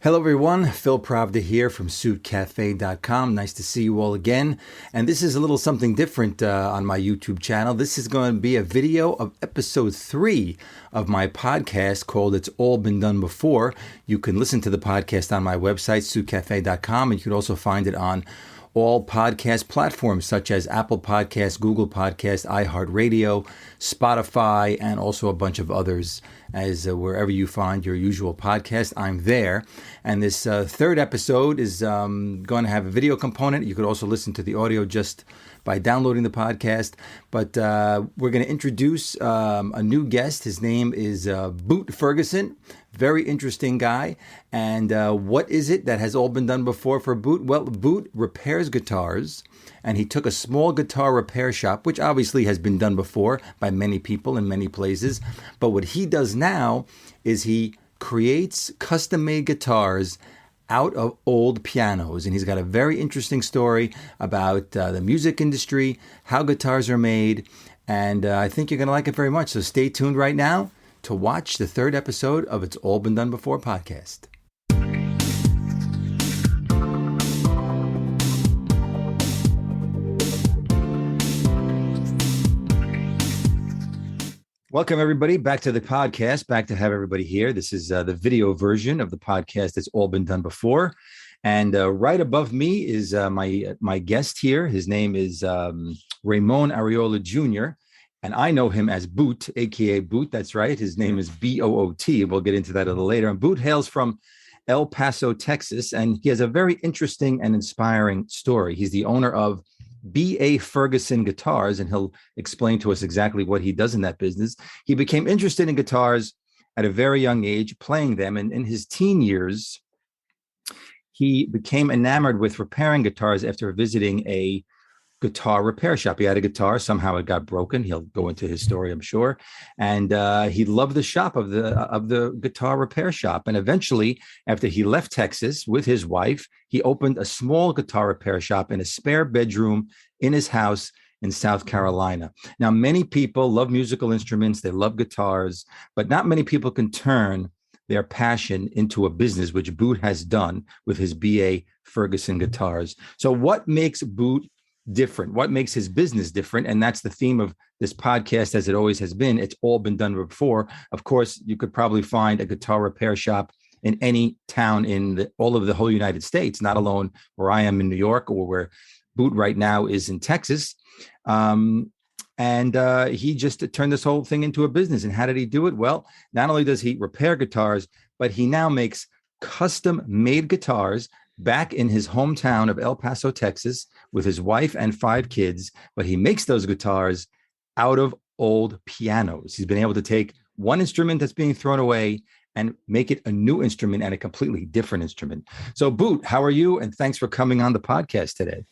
Hello everyone, Phil Pravda here from suitcafe.com. Nice to see you all again. And this is a little something different on my YouTube channel. This is going to be a video of episode 3 of my podcast called It's All Been Done Before. You can listen to the podcast on my website, suitcafe.com, and you can also find it on all podcast platforms such as Apple Podcasts, Google Podcasts, iHeartRadio, Spotify, and also a bunch of others. As wherever you find your usual podcast, I'm there. And this third episode is going to have a video component. You could also listen to the audio just by downloading the podcast. But we're going to introduce a new guest. His name is Boot Ferguson. Very interesting guy. And what is it that has all been done before for Boot? Well, Boot repairs guitars. And he took a small guitar repair shop, which obviously has been done before by many people in many places. But what he does now is he creates custom-made guitars out of old pianos. And he's got a very interesting story about the music industry, how guitars are made. And I think you're going to like it very much. So stay tuned right now to watch the third episode of It's All Been Done Before podcast. Welcome, everybody, back to the podcast, back to have everybody here. This is the video version of the podcast that's all been done before. And right above me is my guest here. His name is Ramon Arreola Jr., and I know him as Boot, a.k.a. Boot. That's right. His name is B-O-O-T. We'll get into that a little later. And Boot hails from El Paso, Texas, and he has a very interesting and inspiring story. He's the owner of BA Ferguson Guitars, and he'll explain to us exactly what he does in that business. He became interested in guitars at a very young age, playing them, and in his teen years, he became enamored with repairing guitars after visiting a guitar repair shop. He had a guitar, somehow it got broken. He'll go into his story, I'm sure. And he loved the shop of the guitar repair shop. And eventually, after he left Texas with his wife, he opened a small guitar repair shop in a spare bedroom in his house in South Carolina. Now, many people love musical instruments, they love guitars, but not many people can turn their passion into a business, which Boot has done with his BA Ferguson Guitars. So what makes Boot different? What makes his business different? And that's the theme of this podcast, as it always has been. It's all been done before. Of course, you could probably find a guitar repair shop in any town in all of the whole United States, not alone where I am in New York or where Boot right now is in Texas. And he just turned this whole thing into a business. And how did he do it? Well, not only does he repair guitars, but he now makes custom-made guitars back in his hometown of El Paso, Texas, with his wife and 5 kids. But he makes those guitars out of old pianos. He's been able to take one instrument that's being thrown away and make it a new instrument and a completely different instrument. So, Boot, how are you? And thanks for coming on the podcast today.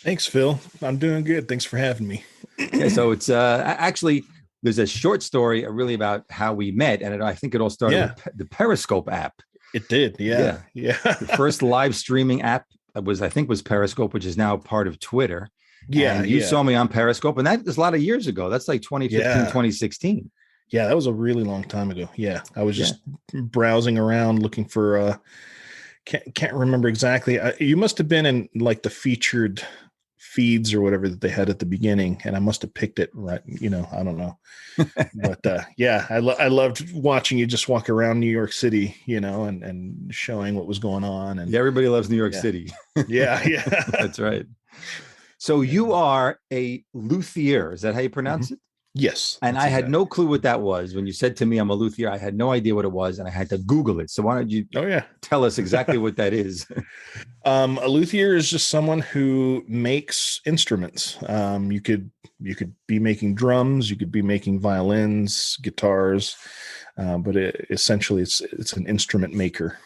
Thanks, Phil. I'm doing good. Thanks for having me. Yeah, so it's actually, there's a short story really about how we met. And I think it all started with the Periscope app. It did. Yeah. The first live streaming app was Periscope, which is now part of Twitter. Yeah. And you saw me on Periscope, and that was a lot of years ago. That's like 2015, 2016. Yeah, that was a really long time ago. Yeah. I was just browsing around looking for, can't remember exactly. You must have been in like the featured feeds or whatever that they had at the beginning, and I must have picked it right. I don't know. But I loved watching you just walk around New York City, and showing what was going on. And everybody loves New York City. Yeah. That's right. So you are a luthier. Is that how you pronounce it? Yes. And I had no clue what that was. When you said to me, I'm a luthier, I had no idea what it was, and I had to Google it. So why don't you tell us exactly what that is? A luthier is just someone who makes instruments. You could be making drums, you could be making violins, guitars, but essentially it's an instrument maker.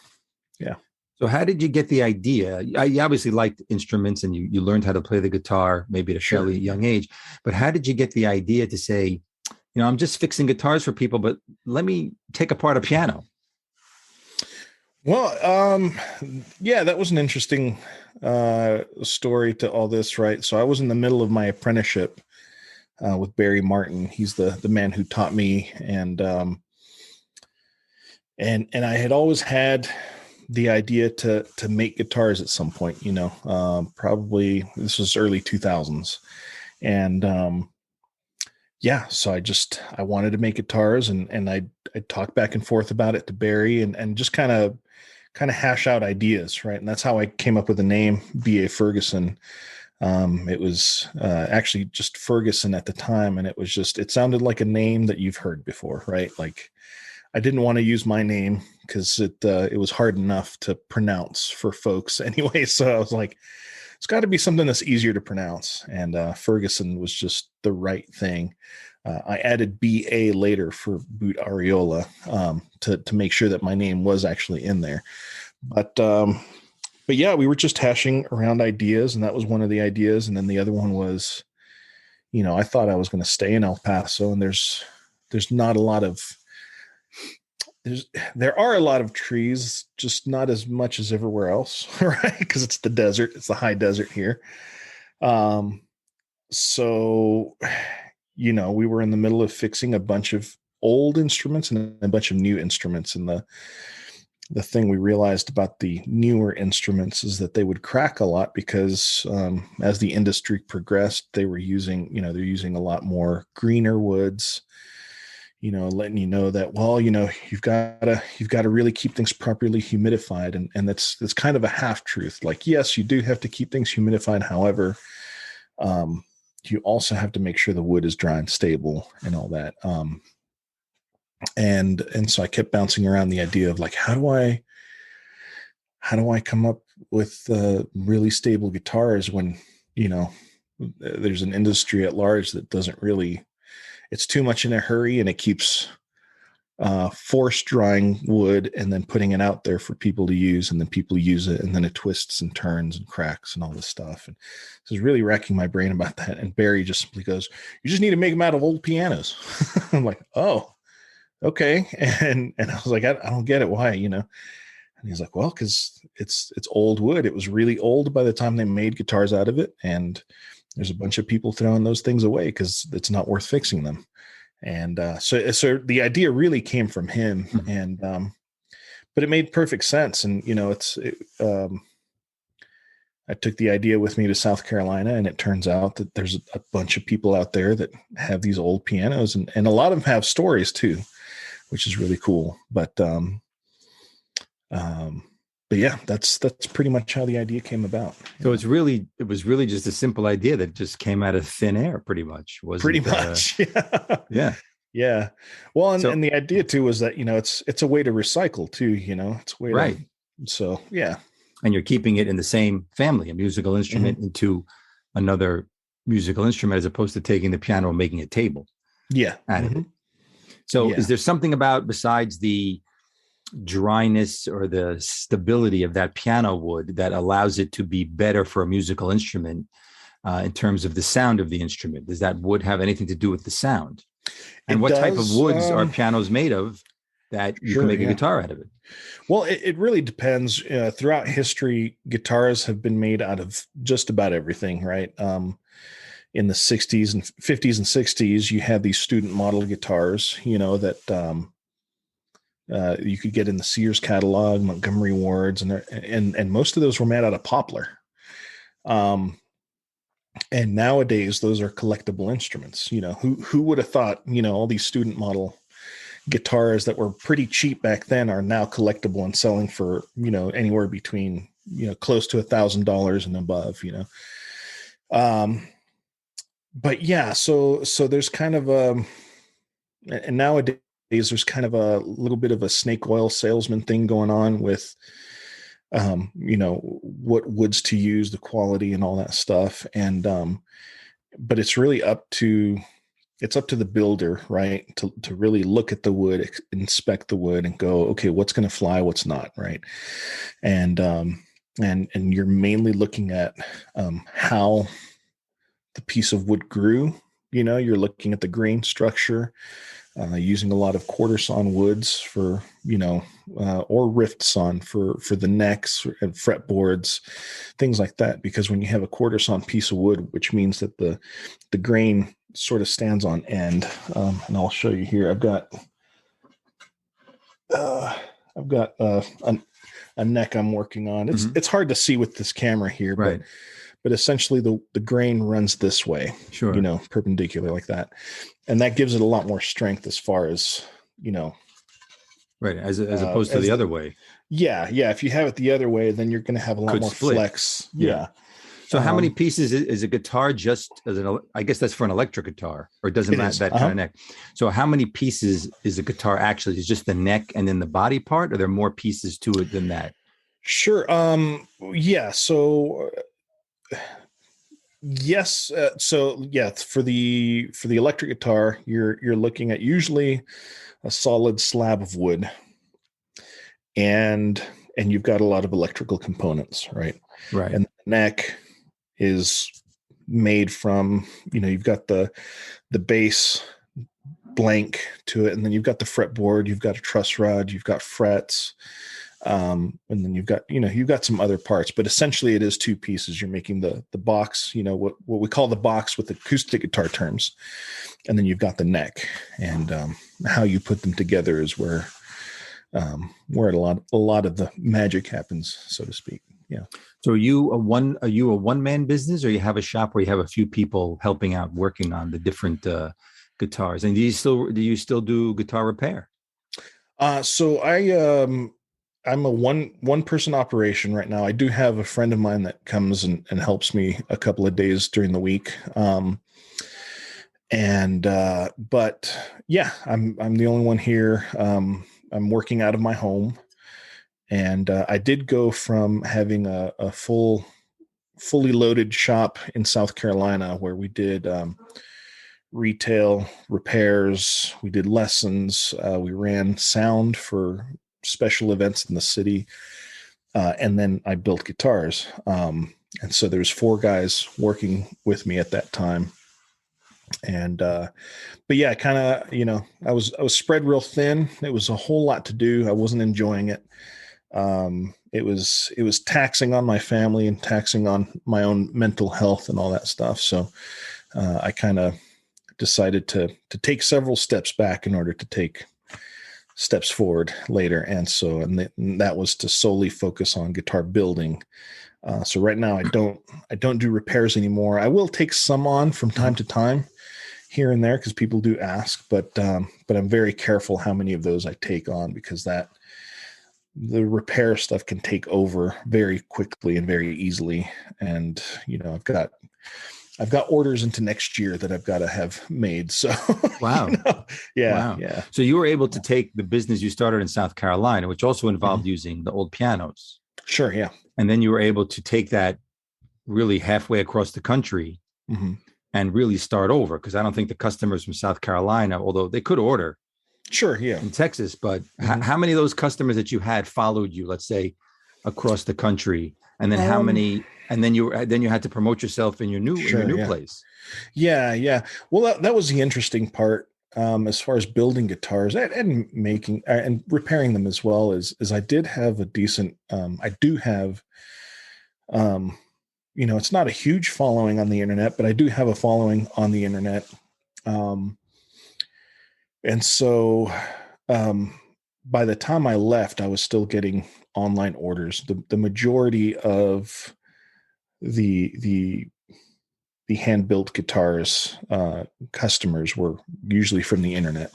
Yeah. So how did you get the idea? You obviously liked instruments and you learned how to play the guitar maybe at a fairly young age, but how did you get the idea to say, I'm just fixing guitars for people, but let me take apart a piano? Well, that was an interesting story to all this, right? So I was in the middle of my apprenticeship with Barry Martin. He's the man who taught me, and I had always had the idea to make guitars at some point, probably this was early 2000s. And yeah, so I wanted to make guitars, and I talked back and forth about it to Barry, and just kind of hash out ideas, right? And that's how I came up with the name BA Ferguson. It was actually just Ferguson at the time, and it sounded like a name that you've heard before, right? Like, I didn't want to use my name because it was hard enough to pronounce for folks anyway. So I was like, it's got to be something that's easier to pronounce. And Ferguson was just the right thing. I added BA later for Boot Areola to make sure that my name was actually in there. But yeah, we were just hashing around ideas, and that was one of the ideas. And then the other one was, I thought I was going to stay in El Paso, and there's not a lot of there are a lot of trees, just not as much as everywhere else, right? Because it's the desert, it's the high desert here. So, we were in the middle of fixing a bunch of old instruments and a bunch of new instruments. And the thing we realized about the newer instruments is that they would crack a lot because as the industry progressed, they're using a lot more greener woods, letting you know that, well, you've got to really keep things properly humidified. And that's kind of a half truth. Like, yes, you do have to keep things humidified. However, you also have to make sure the wood is dry and stable and all that. And so I kept bouncing around the idea of like, how do I come up with really stable guitars when, there's an industry at large that doesn't really, it's too much in a hurry, and it keeps force drying wood and then putting it out there for people to use, and then people use it, and then it twists and turns and cracks and all this stuff. And this is really racking my brain about that. And Barry just simply goes, "You just need to make them out of old pianos." I'm like, "Oh, okay." And I was like, I don't get it. Why, And he's like, well, because it's old wood. It was really old by the time they made guitars out of it. And there's a bunch of people throwing those things away because it's not worth fixing them. And so the idea really came from him. And but it made perfect sense. And, I took the idea with me to South Carolina, and it turns out that there's a bunch of people out there that have these old pianos, and a lot of them have stories too, which is really cool. But yeah, that's pretty much how the idea came about. So it was really just a simple idea that just came out of thin air, pretty much. Pretty much. Yeah. Yeah. Yeah. Well, and the idea too was that, it's a way to recycle too, it's a way right. So yeah. And you're keeping it in the same family, a musical instrument into another musical instrument, as opposed to taking the piano and making a table. Yeah. Out of it. So is there something about, besides the dryness or the stability of that piano wood, that allows it to be better for a musical instrument in terms of the sound of the instrument? Does that wood have anything to do with the sound? And what type of woods are pianos made of that you can make a guitar out of it? Well, it really depends. Throughout history, guitars have been made out of just about everything, right? In the 60s and 50s and 60s, you had these student model guitars, that you could get in the Sears catalog, Montgomery Wards, and most of those were made out of poplar. And nowadays, those are collectible instruments. Who would have thought, all these student model guitars that were pretty cheap back then are now collectible and selling for, anywhere between, close to $1,000 and above, But yeah, so there's kind of and nowadays there's kind of a little bit of a snake oil salesman thing going on with, what woods to use, the quality and all that stuff. And, but it's really up to the builder, right? To really look at the wood, inspect the wood and go, okay, what's going to fly, what's not. Right. And you're mainly looking at, how the piece of wood grew. You're looking at the grain structure, using a lot of quarter sawn woods for, or rift sawn for the necks and fretboards, things like that. Because when you have a quarter sawn piece of wood, which means that the grain sort of stands on end, and I'll show you here. I've got a neck I'm working on. It's hard to see with this camera here, Right. but essentially the grain runs this way, Sure. Perpendicular like that. And that gives it a lot more strength as far as, Right. As opposed to the other way. Yeah. Yeah. If you have it the other way, then you're going to have a lot more split. flex. Yeah. So how many pieces is a guitar just as I guess that's for an electric guitar, or it doesn't matter that kind of neck. So how many pieces is a guitar actually? Is just the neck and then the body part, or are there more pieces to it than that? Sure. Yeah. So yes. So yeah, for the electric guitar, you're looking at usually a solid slab of wood, and you've got a lot of electrical components, right? Right. And the neck is made from, you've got the base blank to it, and then you've got the fretboard, you've got a truss rod, you've got frets, and then you've got some other parts, but essentially it is two pieces. You're making the box, what we call the box with acoustic guitar terms, and then you've got the neck, and how you put them together is where a lot of the magic happens, so to speak. Yeah. So are you a one-man business, or you have a shop where you have a few people helping out working on the different guitars? And do you still do guitar repair? So I'm a one person operation right now. I do have a friend of mine that comes and helps me a couple of days during the week. But yeah, I'm the only one here. I'm working out of my home. And I did go from having a fully loaded shop in South Carolina where we did retail repairs, we did lessons, we ran sound for special events in the city, and then I built guitars. And so there's 4 guys working with me at that time. And but yeah, kind of, I was spread real thin. It was a whole lot to do. I wasn't enjoying it. It was taxing on my family and taxing on my own mental health and all that stuff. So I kind of decided to take several steps back in order to take steps forward later. And that was to solely focus on guitar building. So right now I don't do repairs anymore. I will take some on from time to time here and there, because people do ask, but I'm very careful how many of those I take on, because the repair stuff can take over very quickly and very easily. And, I've got orders into next year that I've got to have made. So, wow. Yeah. Wow. Yeah. So you were able to take the business you started in South Carolina, which also involved using the old pianos. Sure. Yeah. And then you were able to take that really halfway across the country and really start over. Because I don't think the customers from South Carolina, although they could order, sure, yeah, in Texas, but how many of those customers that you had followed you, let's say, across the country, and then how many? And then you had to promote yourself in your new place. Yeah. Well, that was the interesting part, as far as building guitars and making and repairing them as well. Is I did have a decent. I do have. It's not a huge following on the internet, but I do have a following on the internet. And so by the time I left, I was still getting online orders. The majority of the hand-built guitars customers were usually from the internet.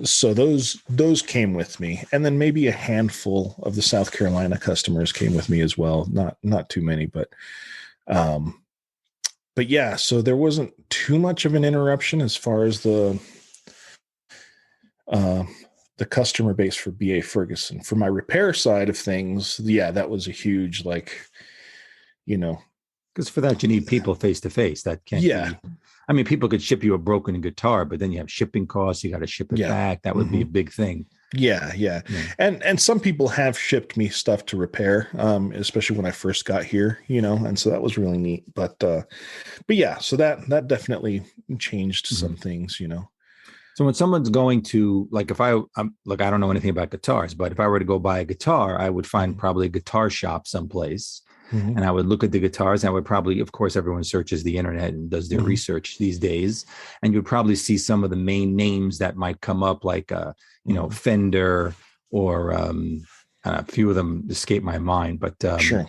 So those came with me. And then maybe a handful of the South Carolina customers came with me as well. Not too many, but yeah, so there wasn't too much of an interruption as far as the customer base for BA Ferguson. For my repair side of things, yeah, that was a huge, because for that you need people face to face. That can't be. I mean, people could ship you a broken guitar, but then you have shipping costs. You got to ship it back. That would be a big thing. Yeah. And some people have shipped me stuff to repair, especially when I first got here, and so that was really neat. But yeah, so that definitely changed some things, So when someone's going to, like, I don't know anything about guitars, but if I were to go buy a guitar, I would find probably a guitar shop someplace. And I would look at the guitars, and I would probably, of course, everyone searches the internet and does their research these days. And you'd probably see some of the main names that might come up, like, Fender or a few of them escape my mind, but Sure.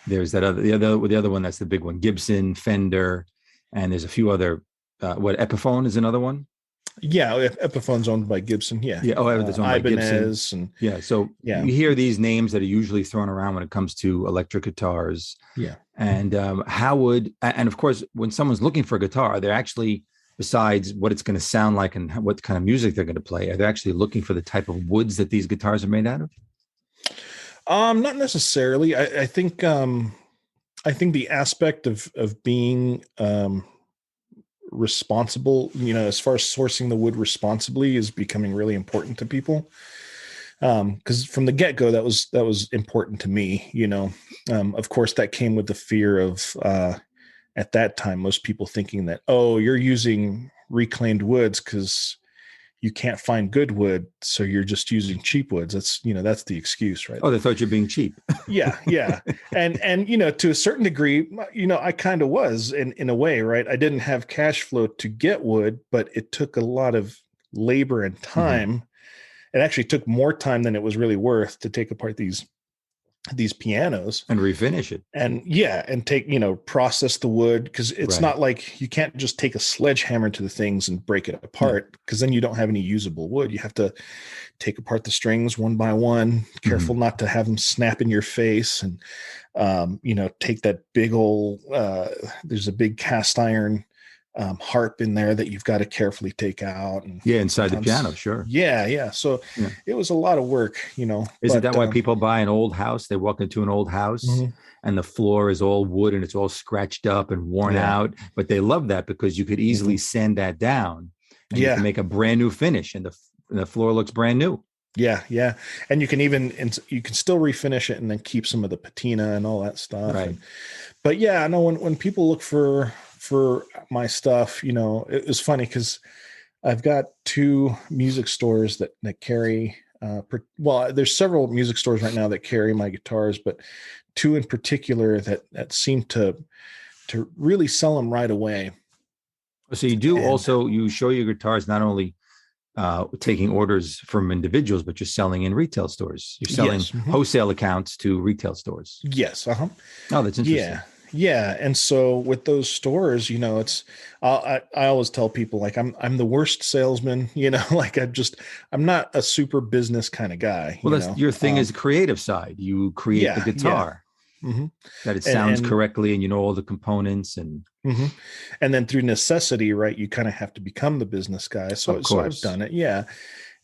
there's the other one that's the big one, Gibson, Fender, and there's a few other. What Epiphone is another one. Yeah, Epiphone's owned by Gibson. Yeah, Yeah. Oh, it's owned by Gibson. Ibanez and Yeah. So yeah, you hear these names that are usually thrown around when it comes to electric guitars. yeah. And and of course, when someone's looking for a guitar, they're actually, besides what it's going to sound like and what kind of music they're going to play, are they actually looking for the type of woods that these guitars are made out of? Not necessarily. I think the aspect of being responsible, as far as sourcing the wood responsibly, is becoming really important to people. Because from the get-go, that was important to me. Of course, that came with the fear of at that time most people thinking that, oh, you're using reclaimed woods because you can't find good wood, so you're just using cheap woods. That's the excuse, right? Oh, they thought you're being cheap. Yeah. And to a certain degree, I kind of was in a way, right? I didn't have cash flow to get wood, but it took a lot of labor and time. Mm-hmm. It actually took more time than it was really worth to take apart these pianos and refinish it. And take, process the wood, because it's not like you can't just take a sledgehammer to the things and break it apart, because then you don't have any usable wood. You have to take apart the strings one by one, careful not to have them snap in your face, and take that big old there's a big cast iron harp in there that you've got to carefully take out. And inside the piano, sure. Yeah. So it was a lot of work, Isn't that why people buy an old house? They walk into an old house and the floor is all wood and it's all scratched up and worn out, but they love that because you could easily sand that down and you can make a brand new finish, and the floor looks brand new. Yeah. And you can still refinish it and then keep some of the patina and all that stuff. Right. But yeah, I know when people look for my stuff, it was funny because I've got two music stores that carry, there's several music stores right now that carry my guitars, but two in particular that seem to really sell them right away. So you show your guitars not only taking orders from individuals, but you're selling in retail stores. You're selling wholesale accounts to retail stores. Yes. Uh-huh. Oh, that's interesting. Yeah. And so with those stores, it's, I always tell people, like, I'm the worst salesman, like I'm not a super business kind of guy. Well, that's your thing is the creative side. You create the guitar that it sounds correctly, and all the components and then through necessity, right, you kind of have to become the business guy. So I've done it. Yeah.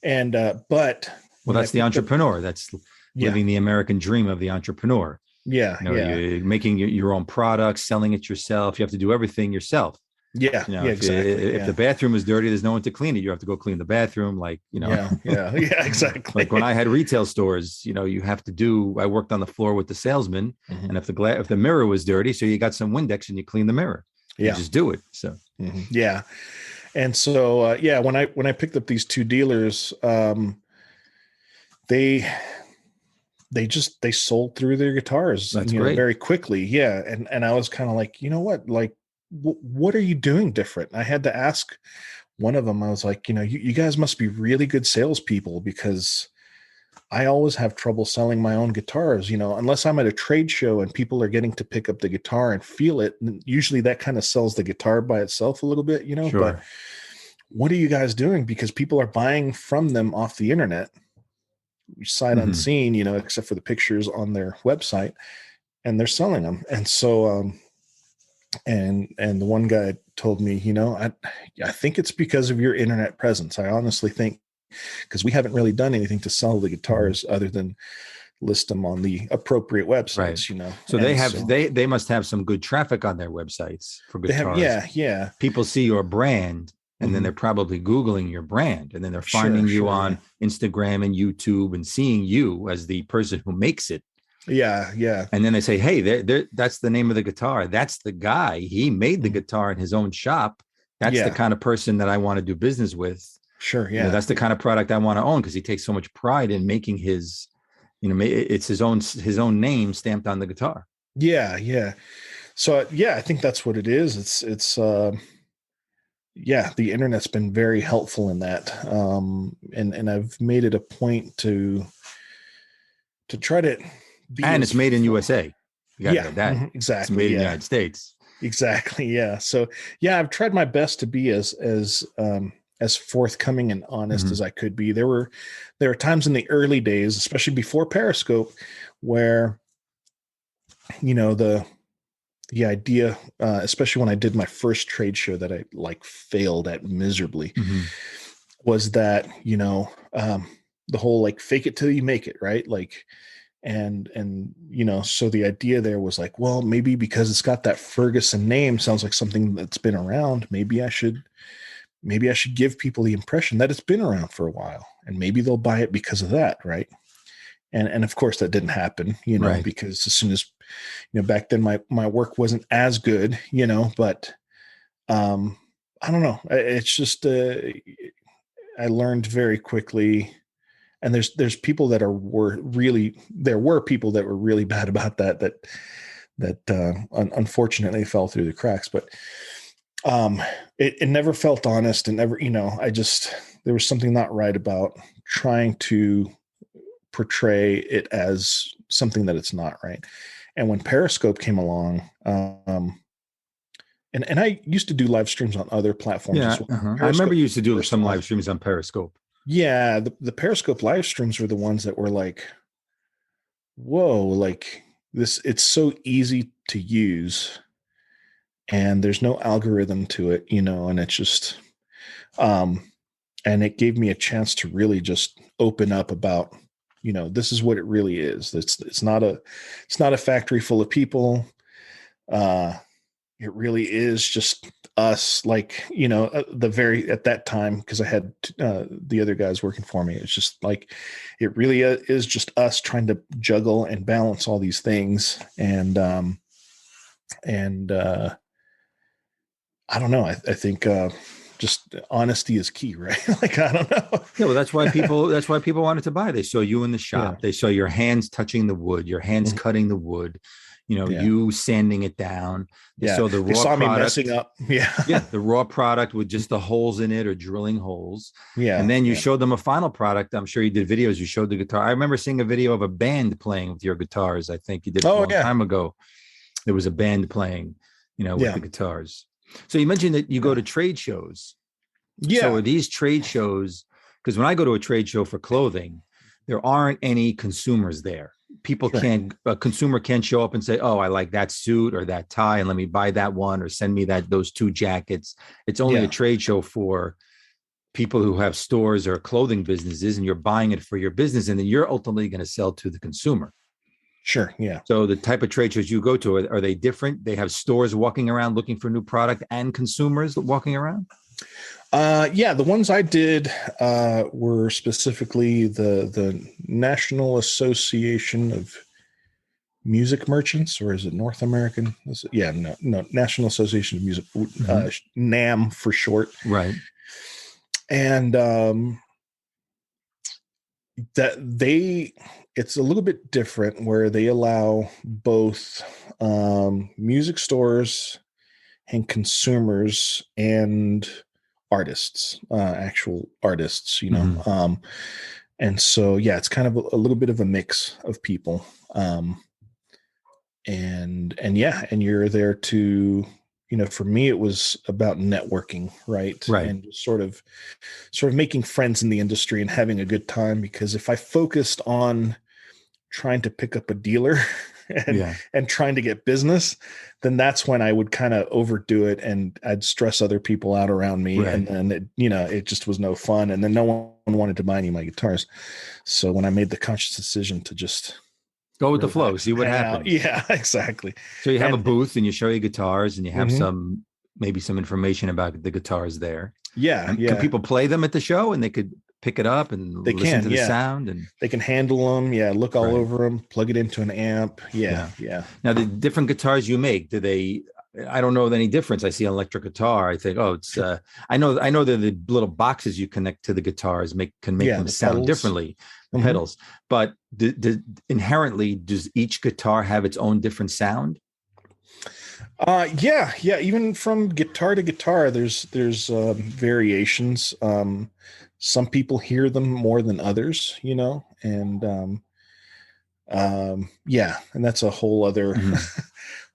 And, but that's the entrepreneur. That's living the American dream of the entrepreneur. Yeah. You're making your own products, selling it yourself. You have to do everything yourself. Yeah. Exactly. If the bathroom is dirty, there's no one to clean it. You have to go clean the bathroom. Yeah, exactly. Like when I had retail stores, you have to I worked on the floor with the salesman, and if the mirror was dirty, so you got some Windex and you clean the mirror. You just do it. So, yeah. And so, when I picked up these two dealers, they sold through their guitars very quickly. Yeah. And I was kind of like, what, like, what are you doing different? I had to ask one of them. I was like, you guys must be really good salespeople, because I always have trouble selling my own guitars, unless I'm at a trade show and people are getting to pick up the guitar and feel it. And usually that kind of sells the guitar by itself a little bit, Sure. But what are you guys doing? Because people are buying from them off the internet, sight unseen, except for the pictures on their website, and they're selling them. And so, and the one guy told me, I think it's because of your internet presence. I honestly think, because we haven't really done anything to sell the guitars other than list them on the appropriate websites, right. So they must have some good traffic on their websites for guitars. Yeah. People see your brand, and then they're probably Googling your brand, and then they're finding you on Instagram and YouTube and seeing you as the person who makes it. Yeah. And then they say, hey, that's the name of the guitar. That's the guy. He made the guitar in his own shop. That's the kind of person that I want to do business with. Sure. Yeah. That's the kind of product I want to own, because he takes so much pride in making his, it's his own name stamped on the guitar. Yeah. So, I think that's what it is. It's the internet's been very helpful in that. And I've made it a point to try to be, and it's made in USA. You got to add that. Exactly. It's made in the United States. Exactly. Yeah. So yeah, I've tried my best to be as forthcoming and honest as I could be. There were times in the early days, especially before Periscope, where, you know, the idea, especially when I did my first trade show that I like failed at miserably, was that, you know, the whole like fake it till you make it, right? Like, and you know, so the idea there was like, well, maybe because it's got that Ferguson name, sounds like something that's been around. Maybe I should give people the impression that it's been around for a while, and maybe they'll buy it because of that, right? And of course that didn't happen, you know, because as soon as, you know, back then my work wasn't as good, you know, but I don't know. It's just I learned very quickly, and there's people that were people that were really bad about that unfortunately fell through the cracks, but it never felt honest, and never, you know, there was something not right about trying to portray it as something that it's not, right? And when Periscope came along, and I used to do live streams on other platforms as well. I remember you used to do some live streams on Periscope. Yeah, the Periscope live streams were the ones that were like, whoa, like this, it's so easy to use, and there's no algorithm to it, you know, and it's just, and it gave me a chance to really just open up about, you know, this is what it really is. It's not a factory full of people. It really is just us, like, you know, at that time, because I had the other guys working for me. It's just like, it really is just us trying to juggle and balance all these things. And I don't know. I think just honesty is key, right? Like, I don't know. Yeah, well, that's why people wanted to buy. They saw you in the shop. They saw your hands touching the wood, your hands cutting the wood, you know, you sanding it down. They saw the raw product. Me messing up. Yeah, the raw product with just the holes in it or drilling holes. Yeah. And then you showed them a final product. I'm sure you did videos. You showed the guitar. I remember seeing a video of a band playing with your guitars. I think you did a long time ago. There was a band playing, you know, with the guitars. So you mentioned that you go to trade shows. Yeah. So are these trade shows, because when I go to a trade show for clothing, there aren't any consumers there. A consumer can't show up and say, oh, I like that suit or that tie, and let me buy that one, or send me those two jackets. It's only a trade show for people who have stores or clothing businesses, and you're buying it for your business, and then you're ultimately going to sell to the consumer. Sure. Yeah. So the type of trade shows you go to, are they different? They have stores walking around looking for new product and consumers walking around? Yeah, the ones I did were specifically the National Association of Music Merchants, or is it North American? No, National Association of Music, NAM for short. Right. And it's a little bit different, where they allow both music stores and consumers and artists, actual artists, you know. And so, yeah, it's kind of a little bit of a mix of people. And you're there to, you know, for me, it was about networking, right? And just sort of making friends in the industry and having a good time, because if I focused on trying to pick up a dealer and trying to get business, then that's when I would kind of overdo it, and I'd stress other people out around me. And then, it just was no fun. And then no one wanted to buy any of my guitars. So when I made the conscious decision to just go with the flow, see what happens. Yeah, exactly. So you have a booth and you show your guitars, and you have maybe some information about the guitars there. Yeah. Can people play them at the show, and they could pick it up and listen to the sound, and they can handle them? Yeah. Look all over them, plug it into an amp. Yeah. Now, the different guitars you make, I don't know any difference. I see an electric guitar, I think, oh, it's I know that the little boxes you connect to the guitars can make them sound pedals differently, the pedals. But inherently, does each guitar have its own different sound? Yeah. Even from guitar to guitar, there's variations. Some people hear them more than others, you know, and Yeah, and that's a whole other Mhm.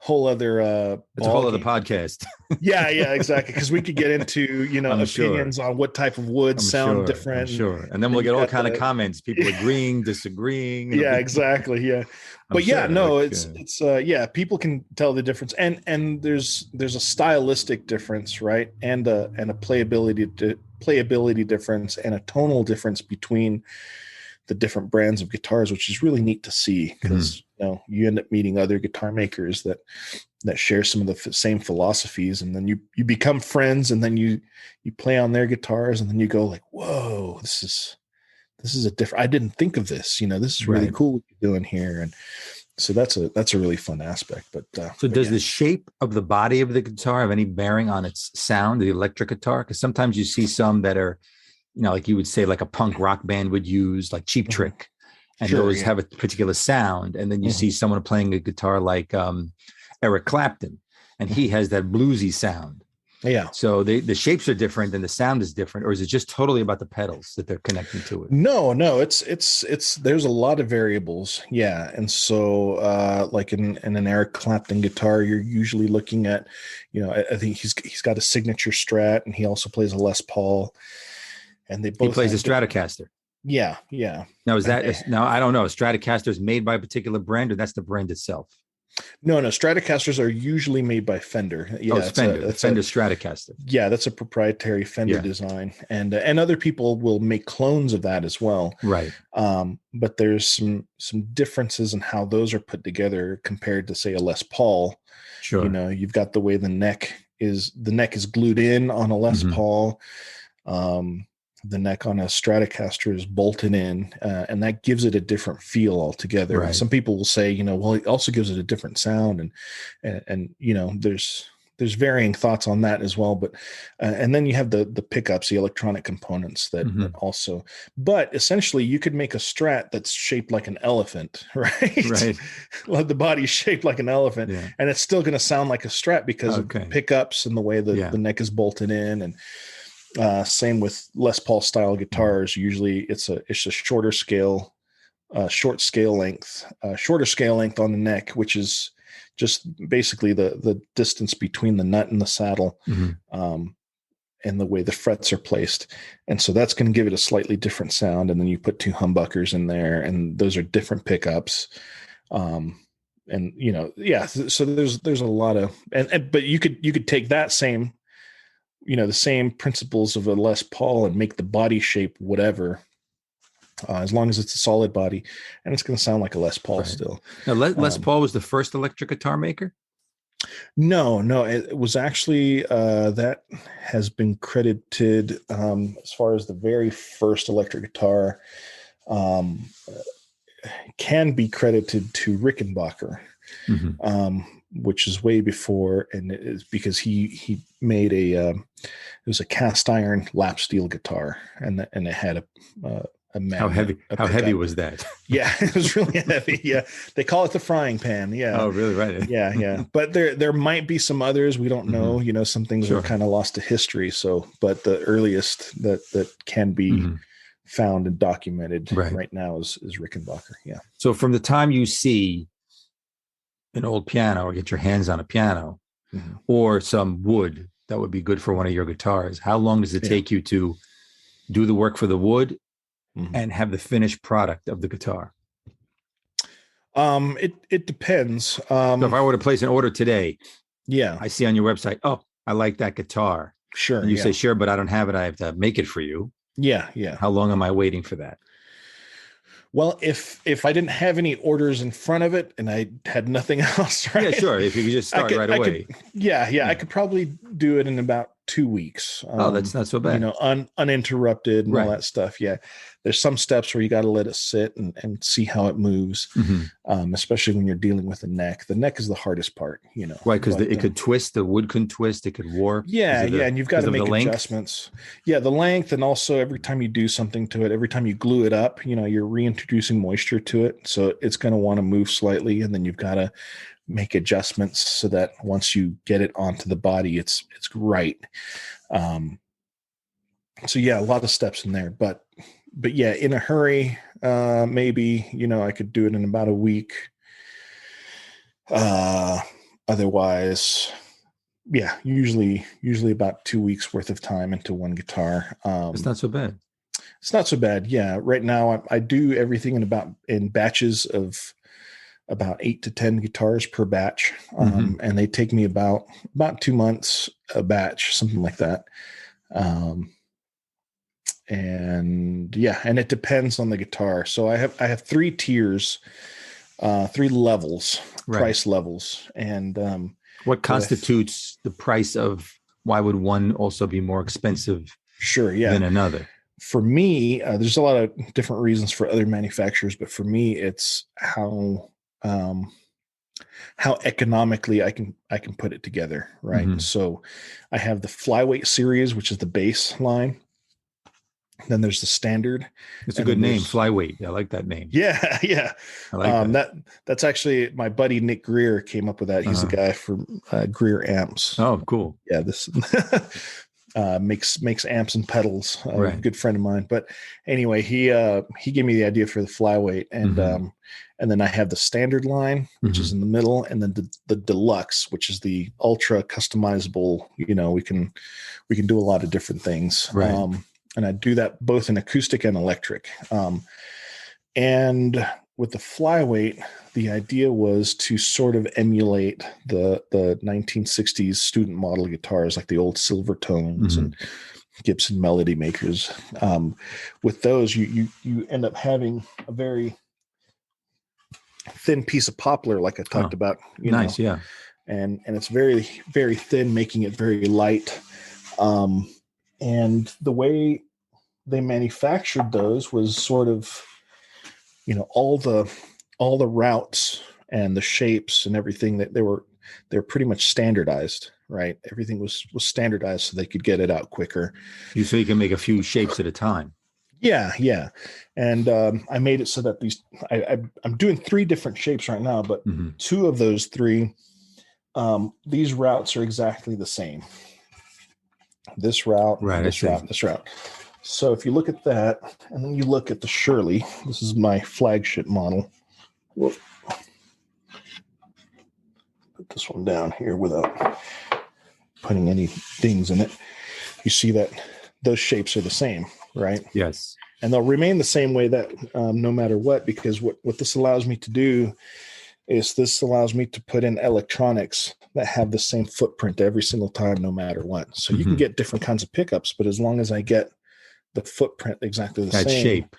whole other It's a ball whole other game. podcast. Yeah, exactly. Because we could get into, I'm sure. opinions on what type of woods I'm sound sure. I'm different, sure. And then and then we'll get you've all got kind of the comments, people agreeing, disagreeing. It'll yeah, be, exactly. Yeah. I'm But yeah, sure. Like, no, it's yeah, people can tell the difference, and there's a stylistic difference, right? And a playability difference and a tonal difference between the different brands of guitars, which is really neat to see mhm. because you end up meeting other guitar makers that share some of the same philosophies, and then you become friends, and then you play on their guitars, and then you go like, whoa, this is a different, I didn't think of this, this is really Right. cool what you're doing here. And so that's a really fun aspect. So But does yeah. the shape of the body of the guitar have any bearing on its sound, the electric guitar? Because sometimes you see some that are, like you would say, like a punk rock band would use, like Cheap Mhm. Trick, and Sure. those Yeah. have a particular sound. And then you Mhm. see someone playing a guitar like Eric Clapton, and he Mhm. has that bluesy sound. Yeah. So the shapes are different and the sound is different, or is it just totally about the pedals that they're connecting to it? No, it's there's a lot of variables. Yeah. And so like in an Eric Clapton guitar, you're usually looking at, I think he's got a signature Strat, and he also plays a Les Paul, and they He both plays a have different. Stratocaster. Yeah, yeah. Now, is And that now? I don't know. Stratocaster is made by a particular brand, or that's the brand itself? no, Stratocasters are usually made by Fender. Oh, Yeah, it's Fender, the Fender Stratocaster. yeah, that's a proprietary Fender Yeah, design, and other people will make clones of that as well. right. But there's some differences in how those are put together compared to, say, a Les Paul. Sure. You've got the way the neck is glued in on a Les Mhm. Paul. The neck on a Stratocaster is bolted in, and that gives it a different feel altogether. And Right. some people will say, well, it also gives it a different sound, and there's varying thoughts on that as well. But and then you have the pickups, the electronic components that Mhm. also. But essentially, you could make a Strat that's shaped like an elephant, right? Right. Like the body's shaped like an elephant, Yeah. and it's still going to sound like a Strat because of the Okay. pickups and the way Yeah. the neck is bolted in. And same with Les Paul style Mhm. guitars. Usually it's a shorter scale, shorter scale length on the neck, which is just basically the distance between the nut and the saddle, Mhm. um, and the way the frets are placed. And so that's going to give it a slightly different sound. And then you put two humbuckers in there, and those are different pickups. Um, and yeah, so there's a lot of, but you could take that same, the same principles of a Les Paul and make the body shape whatever, as long as it's a solid body, and it's going to sound like a Les Paul Right. still. Now, Les Um, Paul was the first electric guitar maker. no, it was actually that has been credited, as far as the very first electric guitar, um, can be credited to Rickenbacker, Mhm. which is way before, and it is because he made it was a cast iron lap steel guitar, and it had a How magnet, heavy? a How heavy pickup. was that? Yeah, it was really heavy. Yeah, they call it the frying pan. Yeah, Oh, really? Right. yeah. But there might be some others we don't know. Mhm. Some things are Sure. kind of lost to history. So, but the earliest that can be Mhm. found and documented Right. right now is Rickenbacker. Yeah. So from the time you see an old piano or get your hands on a piano Mhm. or some wood that would be good for one of your guitars, how long does it Yeah. take you to do the work for the wood Mhm. and have the finished product of the guitar? It depends. So if I were to place an order today, Yeah, I see on your website, oh, I like that guitar. sure. And you say, Yeah. sure, but I don't have it. I have to make it for you. Yeah. How long am I waiting for that? Well, if I didn't have any orders in front of it and I had nothing else, Yeah, right? sure. If you could just start right I could, away. yeah, I Yeah. could probably do it in about 2 weeks. Oh, that's not so bad. Uninterrupted and all Right. that stuff. Yeah. There's some steps where you got to let it sit and see how it moves. Mhm. Especially when you're dealing with the neck. The neck is the hardest part, Right, because but, it could twist, the wood couldn't twist, it could warp yeah, and you've got because to of the make length. adjustments. Yeah, the length, and also every time you do something to it, every time you glue it up, you're reintroducing moisture to it, so it's going to want to move slightly, and then you've got to make adjustments so that once you get it onto the body, it's right. Um, so yeah, a lot of steps in there, but but yeah, in a hurry, maybe, I could do it in about a week. Otherwise, yeah, usually about 2 weeks worth of time into one guitar. It's not so bad. It's not so bad. Yeah. Right now I do everything in batches of about 8 to 10 guitars per batch. And they take me about 2 months a batch, something like that. And yeah, and it depends on the guitar. So I have 3 tiers, 3 levels, Right. price levels. And what constitutes the price of, why would one also be more expensive than another? For me, there's a lot of different reasons for other manufacturers, but for me, it's how economically I can put it together, right? So I have the Flyweight series, which is the base line. Then there's the standard. It's a good name, Flyweight. I like that name. Yeah, yeah. I like that. That's actually my buddy Nick Greer came up with that. He's the guy for Greer amps. Oh, cool. Yeah, this makes amps and pedals. A good friend of mine. But anyway, he gave me the idea for the Flyweight, and then I have the standard line, which is in the middle, and then the deluxe, which is the ultra customizable. We can do a lot of different things. Right. And I do that both in acoustic and electric. And with the Flyweight, the idea was to sort of emulate the 1960s student model guitars, like the old Silvertones and Gibson Melody Makers. With those, you end up having a very thin piece of poplar, like I talked about. Nice, yeah. And it's very, very thin, making it very light. And the way they manufactured those was sort of, all the routes and the shapes and everything, that they're pretty much standardized, right? Everything was standardized so they could get it out quicker. So you can make a few shapes at a time. Yeah, yeah. And I made it so that I'm doing 3 different shapes right now, but 2 of those 3, these routes are exactly the same. This route, this route. So if you look at that, and then you look at the Shirley, this is my flagship model. Whoop. Put this one down here without putting any things in it. You see that those shapes are the same, right? Yes. And they'll remain the same way that no matter what, because what this allows me to do is this allows me to put in electronics that have the same footprint every single time, no matter what. So you can get different kinds of pickups, but as long as I get the footprint exactly the same shape,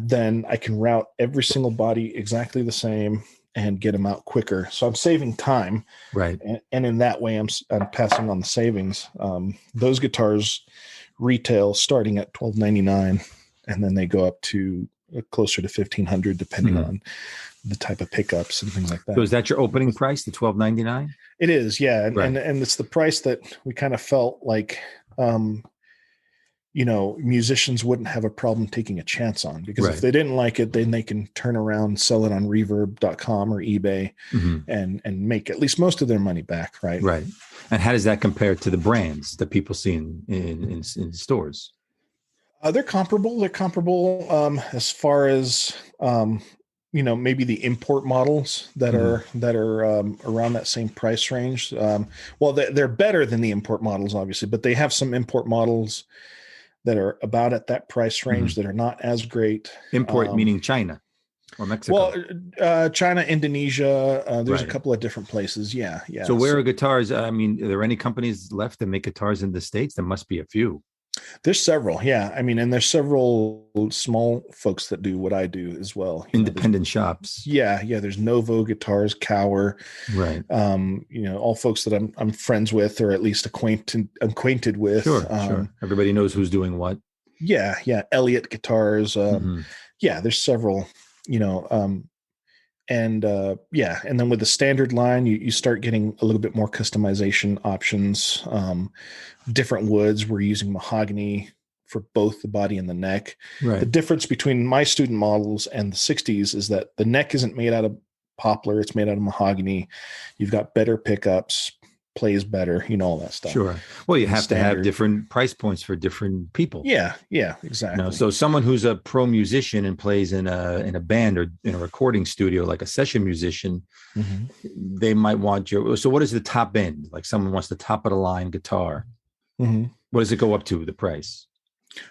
then I can route every single body exactly the same and get them out quicker. So I'm saving time, right? And in that way, I'm passing on the savings. Those guitars retail starting at $1,299, and then they go up to closer to $1,500, depending on the type of pickups and things like that. So is that your opening price, the $1,299? It is, yeah. And it's the price that we kind of felt like, musicians wouldn't have a problem taking a chance on, because if they didn't like it, then they can turn around, sell it on reverb.com or eBay and make at least most of their money back. Right. Right. And how does that compare to the brands that people see in stores? They're comparable. They're comparable as far as, maybe the import models that are around that same price range. Well, they're better than the import models, obviously, but they have some import models that are about at that price range that are not as great. Import meaning China or Mexico? Well, China, Indonesia, there's a couple of different places. Yeah, yeah. So where are guitars? I mean, are there any companies left that make guitars in the States? There must be a few. There's several, yeah. I mean, and there's several small folks that do what I do as well. Independent shops. Yeah, yeah. There's Novo Guitars, Cower, right? All folks that I'm friends with, or at least acquainted with. Sure. Everybody knows who's doing what. Yeah, yeah. Elliott Guitars. Yeah, there's several. And then with the standard line, you start getting a little bit more customization options, different woods. We're using mahogany for both the body and the neck. Right. The difference between my student models and the 60s is that the neck isn't made out of poplar. It's made out of mahogany. You've got better pickups, plays better, all that stuff. Sure. Well, you have to have Standard. different price points for different people. Yeah, exactly. So someone who's a pro musician and plays in a band or in a recording studio, like a session musician, Mm-hmm. they might want so what is the top end? Like someone wants the top of the line guitar. Mm-hmm. What does it go up to, the price?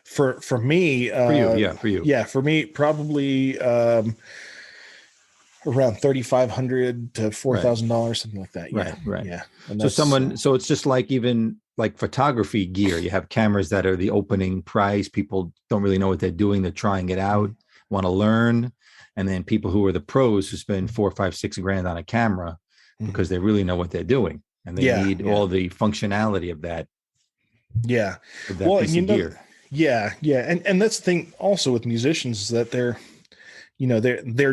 For me, For you, yeah, for you. Yeah, for me, probably around $3,500 to $4,000, something like that. Yeah, right. Yeah. And so it's just like even like photography gear. You have cameras that are the opening price. People don't really know what they're doing. They're trying it out, want to learn. And then people who are the pros who spend $4, $5, $6 on a camera because they really know what they're doing. And they need all the functionality of that. Yeah. Of that piece of gear. Yeah. And that's the thing also with musicians is that their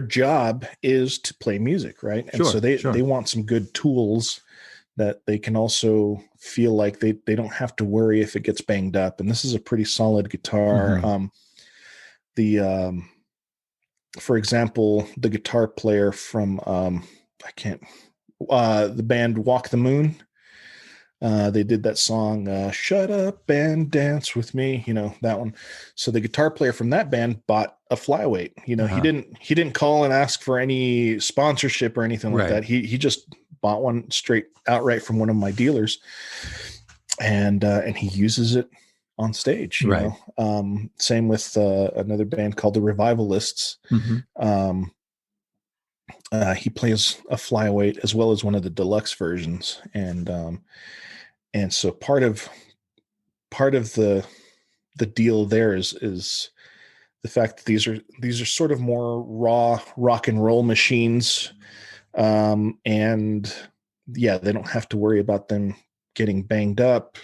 job is to play music, right? And so they want some good tools that they can also feel like they don't have to worry if it gets banged up. And this is a pretty solid guitar. For example, the guitar player from the band Walk the Moon. They did that song, Shut Up and Dance With Me, that one. So the guitar player from that band bought a flyweight. He didn't call and ask for any sponsorship or anything like that. He just bought one straight outright from one of my dealers, and he uses it on stage. Same with another band called the Revivalists. He plays a flyweight as well as one of the deluxe versions, and so part of the deal there is the fact that these are sort of more raw rock and roll machines, and they don't have to worry about them getting banged up.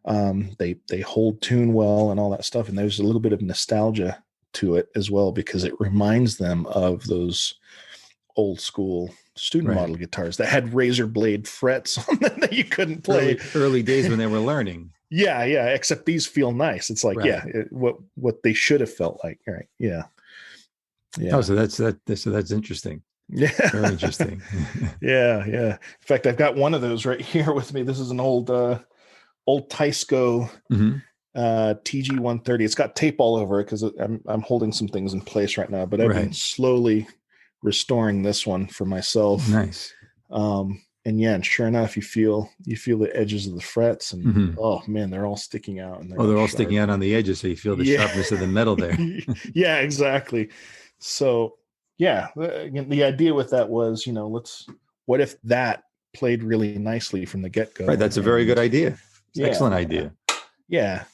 They hold tune well and all that stuff, and there's a little bit of nostalgia to it as well because it reminds them of those old school student model guitars that had razor blade frets on them that you couldn't play. Early days when they were learning. Yeah. Except these feel nice. It's like, what they should have felt like. Right. Yeah. Oh, so that's interesting. Yeah. Very interesting. Yeah. In fact, I've got one of those right here with me. This is an old Teisco TG130. It's got tape all over it because I'm holding some things in place right now, but I've been slowly restoring this one for myself. Nice. And sure enough, you feel the edges of the frets, and oh man, they're all sticking out. And they're all sticking out on the edges, so you feel the sharpness of the metal there. Yeah, exactly. So the idea with that was, what if that played really nicely from the get-go? Right, that's a very good idea. Excellent idea. Yeah.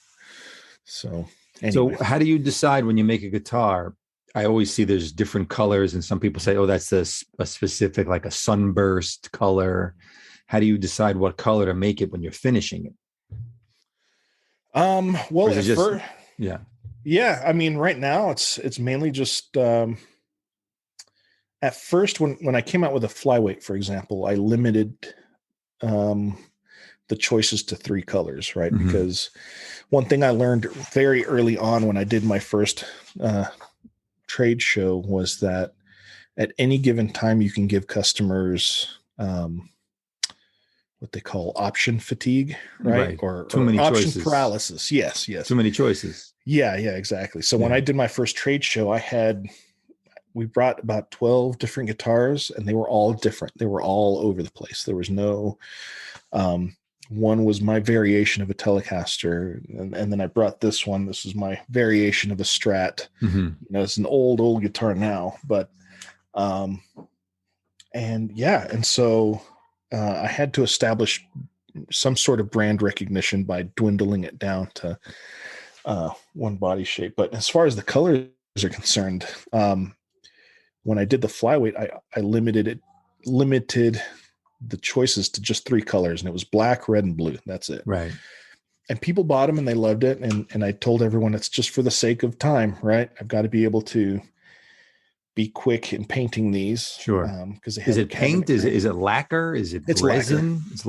So anyway. So how do you decide when you make a guitar? I always see there's different colors, and some people say, "Oh, that's a specific, like a sunburst color." How do you decide what color to make it when you're finishing it? Well, I mean, right now it's mainly just. At first, when I came out with a flyweight, for example, I limited the choices to 3 colors, right? Because one thing I learned very early on when I did my first trade show was that at any given time you can give customers what they call option fatigue, right? Or too many option choices. Paralysis. Yes. Too many choices. Yeah, exactly. So when I did my first trade show, we brought about 12 different guitars, and they were all different. They were all over the place. There was no one was my variation of a Telecaster, and then I brought this one. This is my variation of a Strat. It's an old guitar now, but and so I had to establish some sort of brand recognition by dwindling it down to one body shape. But as far as the colors are concerned, when I did the flyweight, I limited the choices to just 3 colors, and it was black, red, and blue. That's it. Right. And people bought them and they loved it. And I told everyone it's just for the sake of time, right? I've got to be able to be quick in painting these. Sure. Because is it paint? Is it lacquer? Is it resin? Lacquer. It's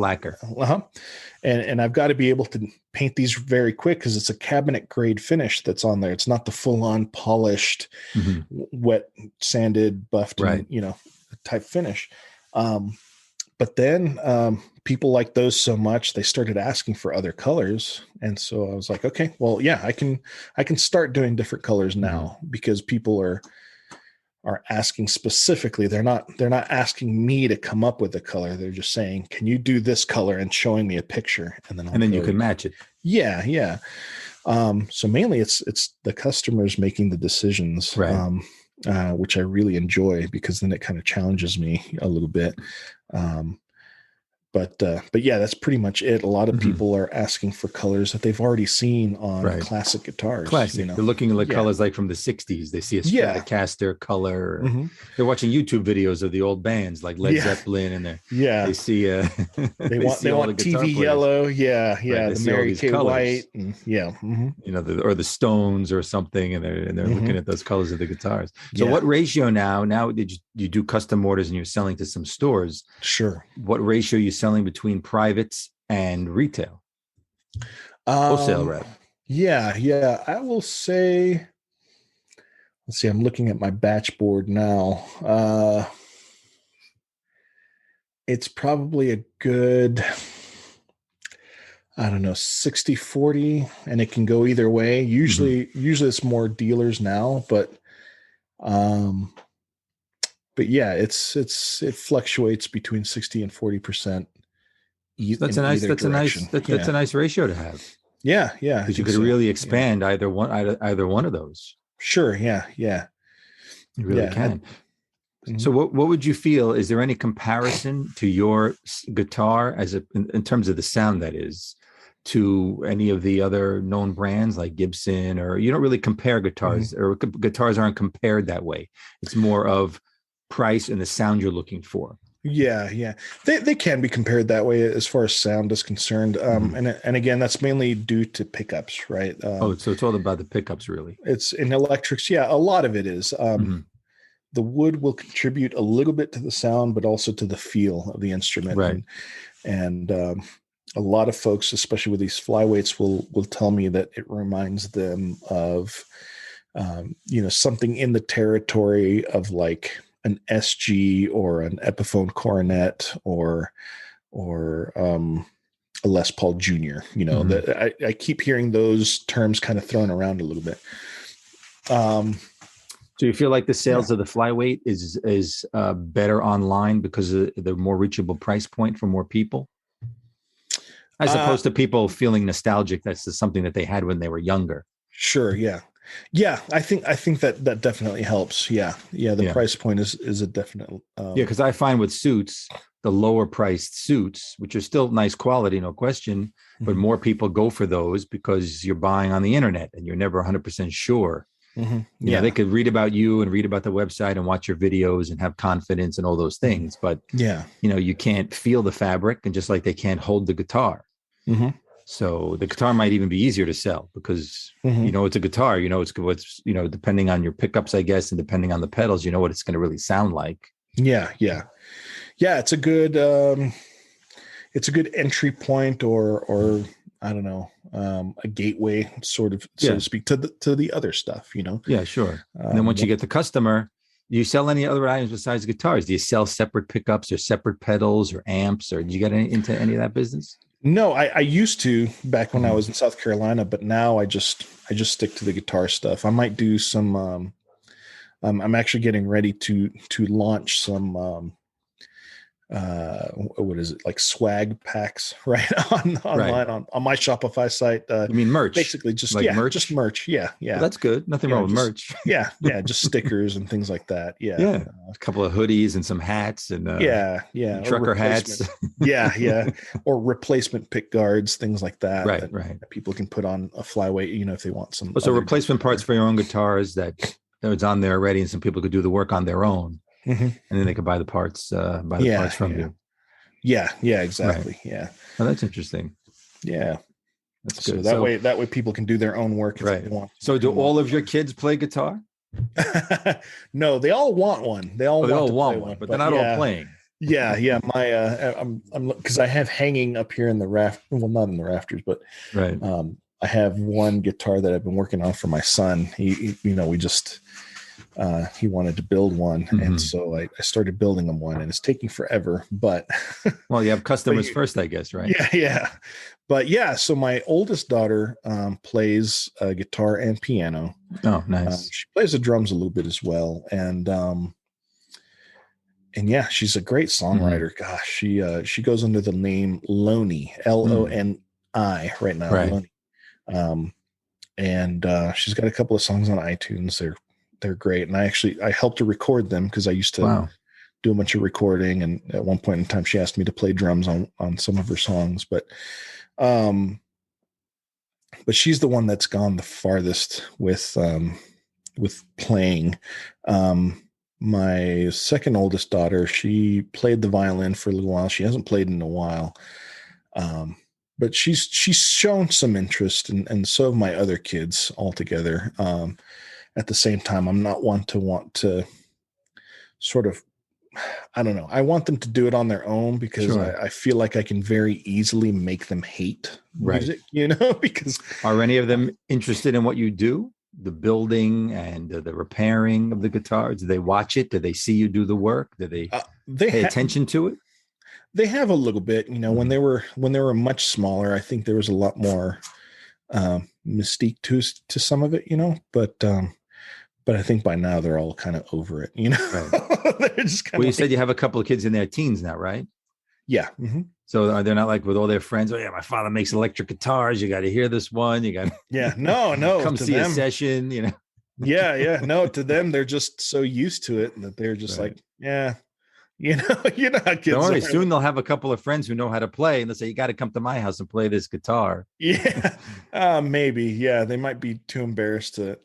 lacquer. And I've got to be able to paint these very quick because it's a cabinet grade finish that's on there. It's not the full on polished, wet, sanded, buffed, type finish. But then people like those so much, they started asking for other colors. And so I was like, okay, well, yeah, I can start doing different colors now because people are asking specifically. They're not asking me to come up with a color. They're just saying, can you do this color, and showing me a picture, and then you can match it. Yeah. Yeah. So mainly it's the customers making the decisions, right. Which I really enjoy, because then it kind of challenges me a little bit. But yeah, that's pretty much it. A lot of people are asking for colors that they've already seen on classic guitars. Classic. They're looking at colors like from the 60s. They see a Stratocaster color. They're watching YouTube videos of the old bands like Led Zeppelin, and they see they want TV yellow. Yeah. The Mary Kay White. And, or the Stones or something, and they're looking at those colors of the guitars. So what ratio now did you do custom orders and you're selling to some stores? Sure. What ratio are you selling between privates and retail? Wholesale rep. Yeah. I will say, let's see, I'm looking at my batch board now. It's probably a good, I don't know, 60-40, and it can go either way. Usually it's more dealers now, but yeah, it fluctuates between 60 and 40%. That's a nice ratio to have. Yeah. Because you could really expand either one of those. Sure. Yeah. You really can. So what would you feel? Is there any comparison to your guitar in terms of the sound, that is, to any of the other known brands like Gibson? Or you don't really compare guitars, or guitars aren't compared that way. It's more of price and the sound you're looking for. Yeah. They can be compared that way as far as sound is concerned. And again, that's mainly due to pickups, right? So it's all about the pickups, really. It's in electrics. Yeah, a lot of it is. The wood will contribute a little bit to the sound, but also to the feel of the instrument. Right. And a lot of folks, especially with these flyweights, will tell me that it reminds them of, something in the territory of like an SG or an Epiphone Coronet or a Les Paul Jr. That I keep hearing those terms kind of thrown around a little bit. So you feel like the sales of the flyweight is better online because of the more reachable price point for more people, as opposed to people feeling nostalgic? That's something that they had when they were younger. Sure. Yeah. I think that definitely helps. The price point is a definite. Because I find with suits, the lower priced suits, which are still nice quality, no question, but more people go for those because you're buying on the internet and you're never 100% sure. They could read about you and read about the website and watch your videos and have confidence and all those things, but you can't feel the fabric, and just like they can't hold the guitar. So the guitar might even be easier to sell because it's a guitar. It's depending on your pickups, I guess, and depending on the pedals, what it's going to really sound like. Yeah. It's a good entry point, or I don't know, a gateway, sort of, so to speak, to the other stuff. Yeah, sure. And then once you get the customer, do you sell any other items besides guitars? Do you sell separate pickups or separate pedals or amps, or did you get into any of that business? No, I used to back when I was in South Carolina, but now I just stick to the guitar stuff. I might do some. I'm actually getting ready to launch some. What is it, like swag packs, right? Online on my Shopify site. You mean merch? Basically, just merch? Just merch. Yeah. Well, that's good. Nothing wrong with merch. Just stickers and things like that. Yeah. A couple of hoodies and some hats and trucker hats. Or replacement pick guards, things like that. Right. That people can put on a flyweight, if they want some. So replacement parts for your own guitars that it's on there already, and some people could do the work on their own. And then they could buy the parts from you. Yeah, exactly. Right. Yeah. Oh, that's interesting. Yeah. That's good. So that way people can do their own work if they want. So do all of your kids play guitar? No, they all want one. They all want one, but they're not all playing. Yeah. My I'm because I have hanging up here in the well, not in the rafters, but I have one guitar that I've been working on for my son. We just he wanted to build one. And so I started building him one, and it's taking forever, but well, you have customers first, I guess, right? Yeah. But yeah, so my oldest daughter plays guitar and piano. Oh, nice. She plays the drums a little bit as well. And yeah, she's a great songwriter. Gosh, she goes under the name Loney, Loni right now. Right. Loney. And she's got a couple of songs on iTunes. They're great. And I helped her record them because I used to do a bunch of recording. And at one point in time, she asked me to play drums on some of her songs. But she's the one that's gone the farthest with playing. My second oldest daughter, she played the violin for a little while. She hasn't played in a while. But she's shown some interest, and so have my other kids altogether. At the same time, I'm not one to want to sort of, I don't know. I want them to do it on their own because I feel like I can very easily make them hate music, because are any of them interested in what you do? The building and the repairing of the guitars? Do they watch it? Do they see you do the work? Do they pay attention to it? They have a little bit, when they were much smaller. I think there was a lot more mystique to some of it, but I think by now they're all kind of over it, Right. They're just you said you have a couple of kids in their teens now, right? Yeah. Mm-hmm. So they're not like with all their friends. Oh yeah, my father makes electric guitars. You got to hear this one. You got no. Come see a session. Yeah. No, to them they're just so used to it that they're just like, yeah. How kids Don't worry, are. soon they'll have a couple of friends who know how to play, and they'll say, "You got to come to my house and play this guitar." Yeah, maybe. Yeah, they might be too embarrassed to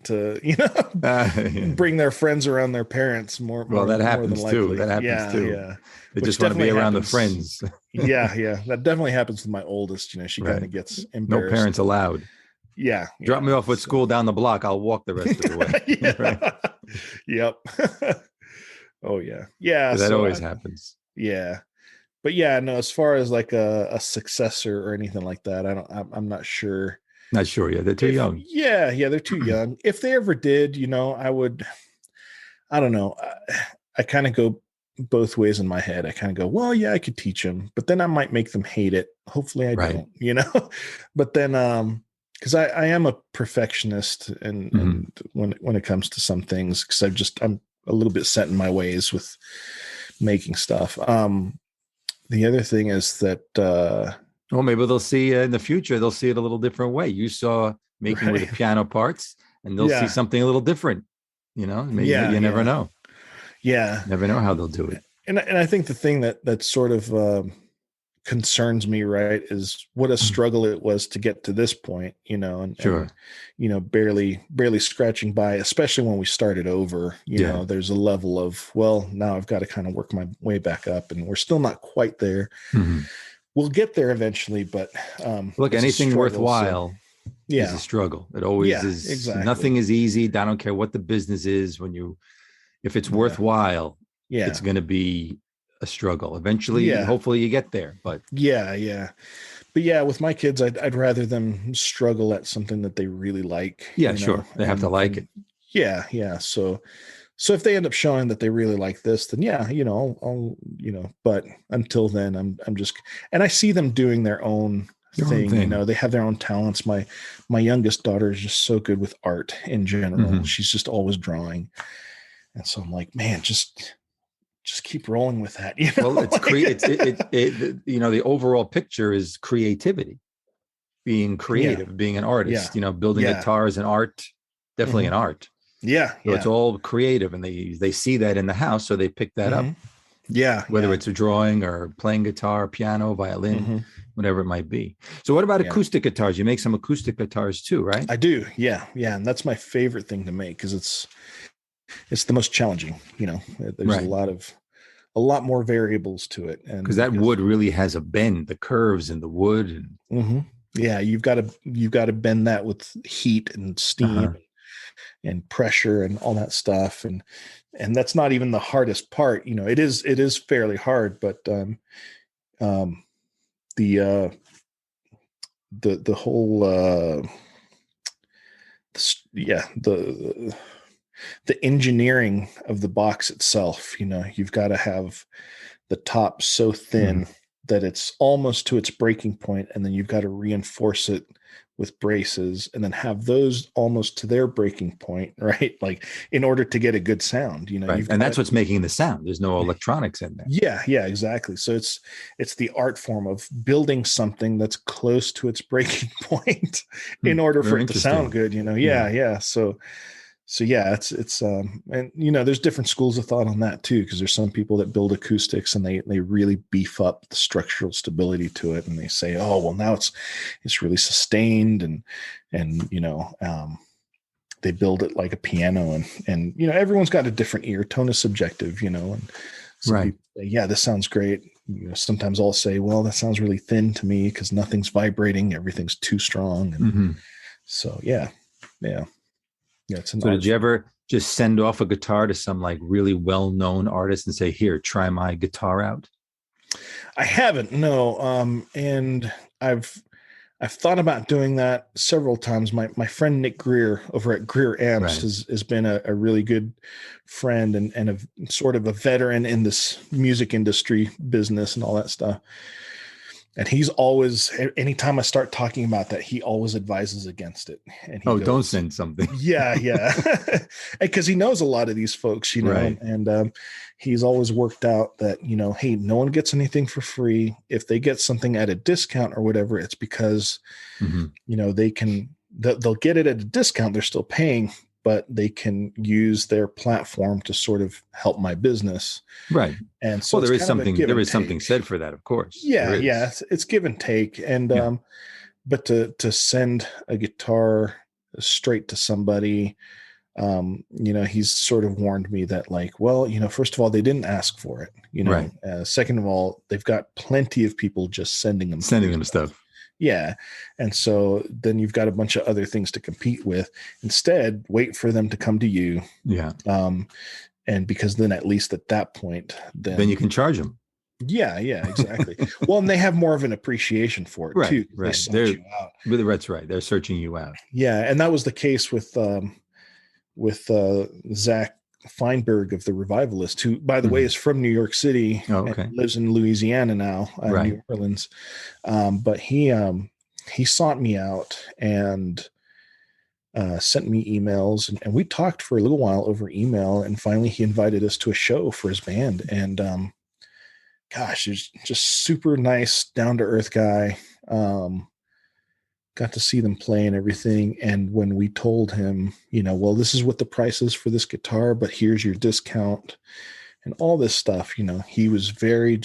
bring their friends around their parents more. Well, that happens too. That happens too. Yeah, they just want to be around the friends. Yeah, that definitely happens with my oldest. She kind of gets embarrassed. No parents allowed. Yeah, drop me off at school down the block. I'll walk the rest of the way. Right? Yep. Oh yeah. That always happens. Yeah, but yeah, no. As far as like a successor or anything like that, I'm not sure. Not sure yet. They're too young. Yeah, they're too young. If they ever did, I would. I don't know. I kind of go both ways in my head. I kind of go, well, yeah, I could teach them, but then I might make them hate it. Hopefully, I don't. But then, because I am a perfectionist, and when it comes to some things, because I'm a little bit set in my ways with making stuff. The other thing is that, well, maybe they'll see in the future, they'll see it a little different way. You saw making with the piano parts, and they'll see something a little different, maybe you never know. Yeah. Never know how they'll do it. And I think the thing that sort of, concerns me, right, is what a struggle it was to get to this point, and barely scratching by, especially when we started over. There's a level of, well, now I've got to kind of work my way back up, and we're still not quite there. We'll get there eventually, but look, anything worthwhile is a struggle. It always is. Exactly. Nothing is easy. I don't care what the business is. If it's worthwhile, it's going to be a struggle eventually. Hopefully you get there, but with my kids, I'd rather them struggle at something that they really like. Sure, they have to like it. So if they end up showing that they really like this, then I'll but until then, I'm just, and I see them doing their own thing. They have their own talents. My youngest daughter is just so good with art in general. She's just always drawing, and so I'm like, man, just keep rolling with that. Well, the overall picture is creativity, being creative, being an artist, building guitars and art, definitely an art. So it's all creative, and they see that in the house. So they pick that up. Whether it's a drawing or playing guitar, piano, violin, whatever it might be. So what about acoustic guitars? You make some acoustic guitars too, right? I do. Yeah. And that's my favorite thing to make, because it's the most challenging. There's a lot more variables to it, and because that wood really has a bend, the curves in the wood. You've got to bend that with heat and steam and pressure and all that stuff, and that's not even the hardest part. It is fairly hard, but the whole the engineering of the box itself. You've got to have the top so thin that it's almost to its breaking point, and then you've got to reinforce it with braces and then have those almost to their breaking point, right? Like in order to get a good sound, right. And that's what's making the sound. There's no electronics in there. Yeah, exactly. So it's the art form of building something that's close to its breaking point in order for it to sound good, Yeah. So yeah, it's and there's different schools of thought on that too, because there's some people that build acoustics and they really beef up the structural stability to it, and they say, oh well, now it's really sustained, and they build it like a piano, and everyone's got a different ear. Tone is subjective, and some people say, yeah, this sounds great. Sometimes I'll say, well, that sounds really thin to me because nothing's vibrating, everything's too strong, and so yeah. So did you ever just send off a guitar to some like really well-known artist and say, here, try my guitar out? I haven't, no. And I've thought about doing that several times. My friend Nick Greer over at Greer Amps has been a really good friend and a sort of a veteran in this music industry business and all that stuff. And he's always, anytime I start talking about that, he always advises against it. And he goes, don't send something. Yeah. Because he knows a lot of these folks, and he's always worked out that, hey, no one gets anything for free. If they get something at a discount or whatever, it's because, they'll get it at a discount. They're still paying, but they can use their platform to sort of help my business. Right. And so there is something said for that, of course. Yeah. It's give and take. And, but to send a guitar straight to somebody, he's sort of warned me that like, well, first of all, they didn't ask for it, second of all, they've got plenty of people just sending them stuff. Yeah. And so then you've got a bunch of other things to compete with. Instead, wait for them to come to you. Yeah. And because then at least at that point, then you can charge them. Yeah, exactly. Well, and they have more of an appreciation for it too. Right. They you out. That's right. They're searching you out. Yeah. And that was the case with Zach Feinberg of the Revivalist, who, by the way, is from New York City and lives in Louisiana now, New Orleans. But he sought me out and sent me emails, and we talked for a little while over email. And finally, he invited us to a show for his band. And gosh, he's just super nice, down to earth guy. Got to see them play and everything. And when we told him, well, this is what the price is for this guitar, but here's your discount and all this stuff, he was very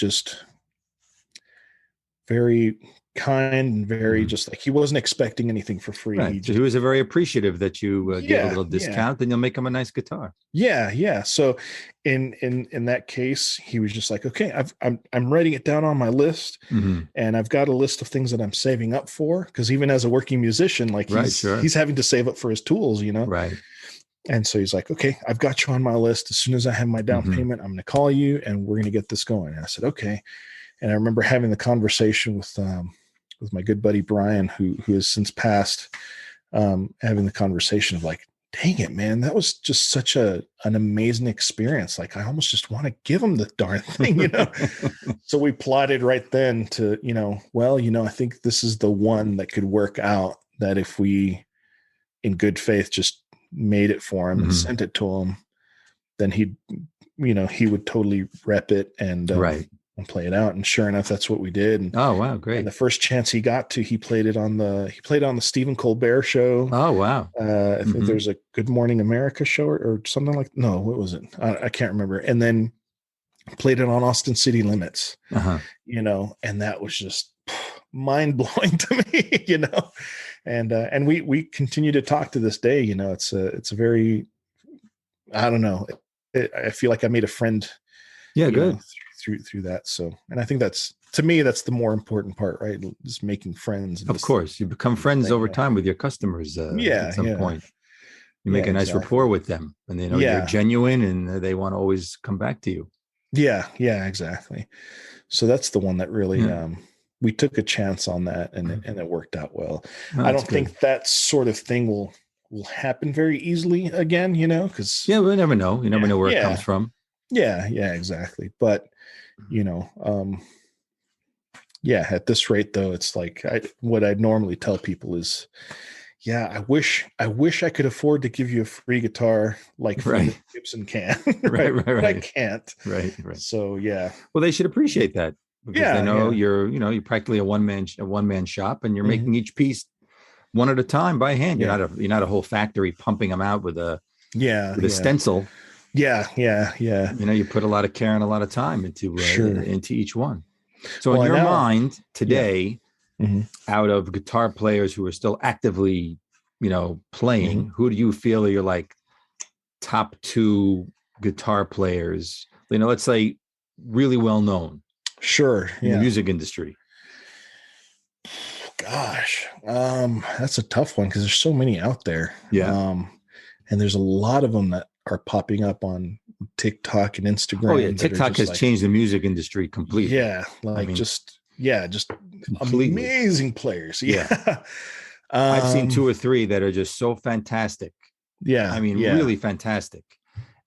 kind and very just like, he wasn't expecting anything for free. Right. He was very appreciative that you gave a little discount, and you'll make him a nice guitar. Yeah. So in that case, he was just like, okay, I'm writing it down on my list, and I've got a list of things that I'm saving up for. Cause even as a working musician, like he's having to save up for his tools, Right. And so he's like, okay, I've got you on my list. As soon as I have my down payment, I'm going to call you and we're going to get this going. And I said, okay. And I remember having the conversation with my good buddy Brian, who has since passed, having the conversation of like, dang it, man, that was just such an amazing experience. Like, I almost just want to give him the darn thing, So we plotted right then to, I think this is the one that could work out, that if we, in good faith, just made it for him and sent it to him, then he would totally rep it and and play it out. And sure enough, that's what we did. And, oh, wow. Great. And the first chance he got to, he played it on the Stephen Colbert show. Oh, wow. I think there's a Good Morning America show or something like, no, what was it? I can't remember. And then played it on Austin City Limits, and that was just mind blowing to me, and we continue to talk to this day. It's a very, I don't know. I feel like I made a friend. Yeah. Good. Through that. So, and I think to me, that's the more important part, right? Just making friends. Of course, you become friends over time with your customers. At some point, you make a nice rapport with them, and they know you're genuine, and they want to always come back to you. Yeah, exactly. So that's the one that really we took a chance on that, and it worked out well. I don't think that sort of thing will will happen very easily again, because Yeah, we never know. You never know where it comes from. Yeah, exactly. But yeah, at this rate though, it's like what I'd normally tell people is, yeah, I wish I could afford to give you a free guitar like Right. Gibson can, Right, right? right, But I right. can't. Right, right. So yeah. Well, they should appreciate that because they Yeah, know yeah. you're practically a one man shop, and you're Mhm. making each piece one at a time by hand. Yeah. You're not a whole factory pumping them out Yeah, with a yeah. stencil. Yeah. You put a lot of care and a lot of time Sure. into each one. So in Well, your now, mind yeah. today, Hmm. out of guitar players who are still actively, Hmm. playing, who do you feel are your like top two guitar players? Let's say really well known Sure. in the Yeah. music industry. Gosh, that's a tough one because there's so many out there. Yeah. And there's a lot of them that are popping up on TikTok and Oh yeah, Instagram that are TikTok just has like, changed the music industry completely. yeah, I like mean, just completely. amazing players. Yeah. Yeah. I've seen um, two or three that are just so fantastic. I yeah, mean, yeah. really fantastic.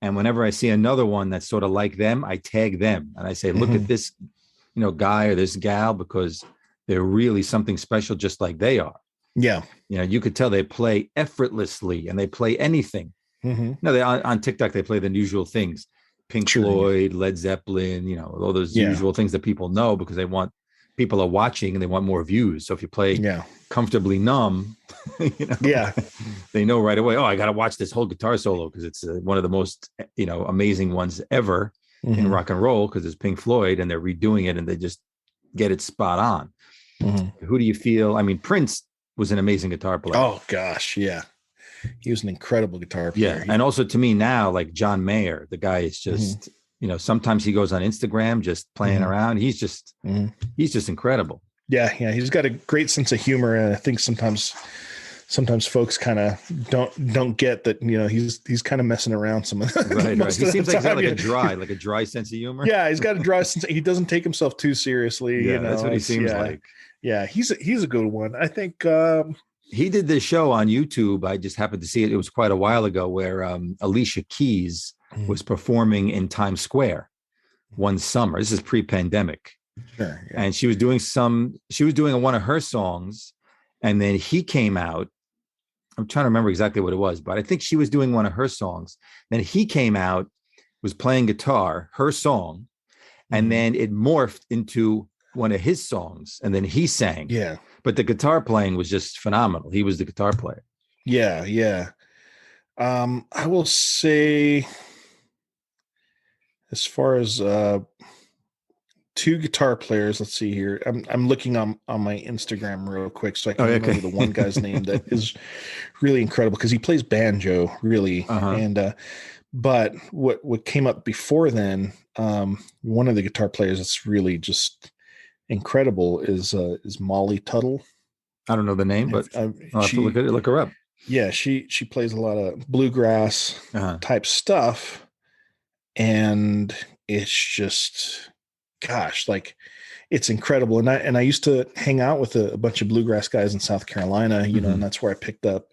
And whenever I see another one that's sort of like them, I tag them and I say, look Hmm. at this, guy or this gal, because they're really something special, just like they are. Yeah. You could tell they play effortlessly and they play anything. Hmm. No, they on TikTok, they play the usual things. Pink Sure. Yeah. Floyd, Led Zeppelin, all those Yeah. usual things that people know because people are watching and they want more views. So if you play Yeah. Comfortably Numb, Yeah. they know right away, oh, I got to watch this whole guitar solo because it's one of the most, amazing ones ever in Hmm. rock and roll because it's Pink Floyd and they're redoing it and they just get it spot on. Hmm. Who do you feel? I mean, Prince was an amazing guitar player. Oh gosh. Yeah. He was an incredible guitar player. Yeah. And also to me now, like John Mayer, the guy is Mhm. just, sometimes he goes on Instagram just playing Mhm. around. He's just incredible. Yeah. He's got a great sense of humor, and I think sometimes folks kind of don't get that. He's kind of messing around some of Right. He seems like he's got like time. a dry sense of humor. Yeah, he's got a dry sense. He doesn't take himself too seriously. Yeah, that's what he seems like. Yeah, he's a good one. I think. He did this show on YouTube. I just happened to see it. It was quite a while ago where Alicia Keys was performing in Times Square one summer. This is pre-pandemic. Sure, yeah. And she was doing one of her songs. And then he came out. I'm trying to remember exactly what it was, but I think she was doing one of her songs. Then he came out, was playing guitar, her song. And then it morphed into one of his songs. And then he sang. Yeah. But the guitar playing was just phenomenal. He was the guitar player. Yeah. I will say, as far as two guitar players, let's see here. I'm looking on my Instagram real quick so I can remember the one guy's name that is really incredible because he plays banjo, really. And but what came up before then, one of the guitar players that's really just incredible is Molly Tuttle. I don't know the name, but I'll have to look her up. Yeah, she plays a lot of bluegrass type stuff, and it's just, gosh, like it's incredible. And I used to hang out with a bunch of bluegrass guys in South Carolina, and that's where I picked up,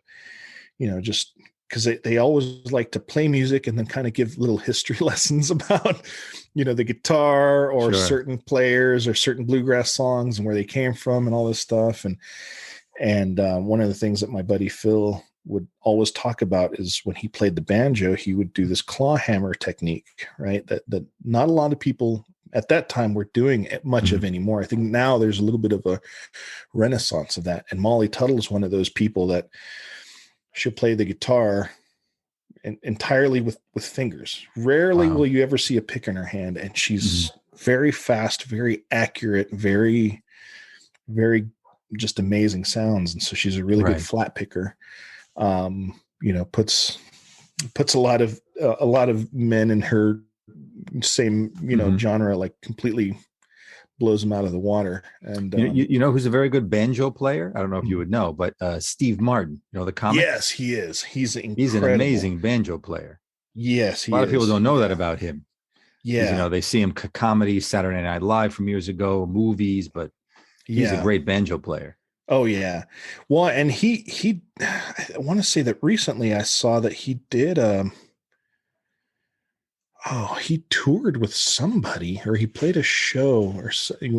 just because they always like to play music and then kind of give little history lessons about, the guitar or certain players or certain bluegrass songs and where they came from and all this stuff. And one of the things that my buddy Phil would always talk about is when he played the banjo, he would do this claw hammer technique, right? That not a lot of people at that time were doing much of anymore. I think now there's a little bit of a renaissance of that. And Molly Tuttle is one of those people that she'll play the guitar entirely with fingers. Rarely will you ever see a pick in her hand. And she's very fast, very accurate, very, very just amazing sounds. And so she's a really good flat picker. Puts a lot of men in her same, genre, like completely blows them out of the water. And you know who's a very good banjo player? I don't know if you would know, but Steve Martin, the comic. Yes, he is. He's an amazing banjo player. Yes, a lot of people don't know that about him. Yeah, they see him comedy, Saturday Night Live from years ago, movies, but he's a great banjo player. Oh yeah. Well, and I want to say that recently I saw that he did he toured with somebody, or he played a show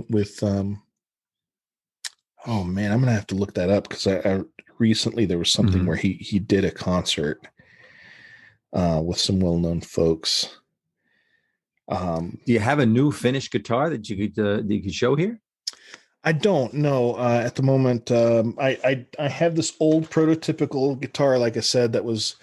with oh man, I'm gonna have to look that up, because I recently there was something where he did a concert with some well-known folks. Do you have a new finished guitar that you could show here? I don't know at the moment. I have this old prototypical guitar, like I said, that was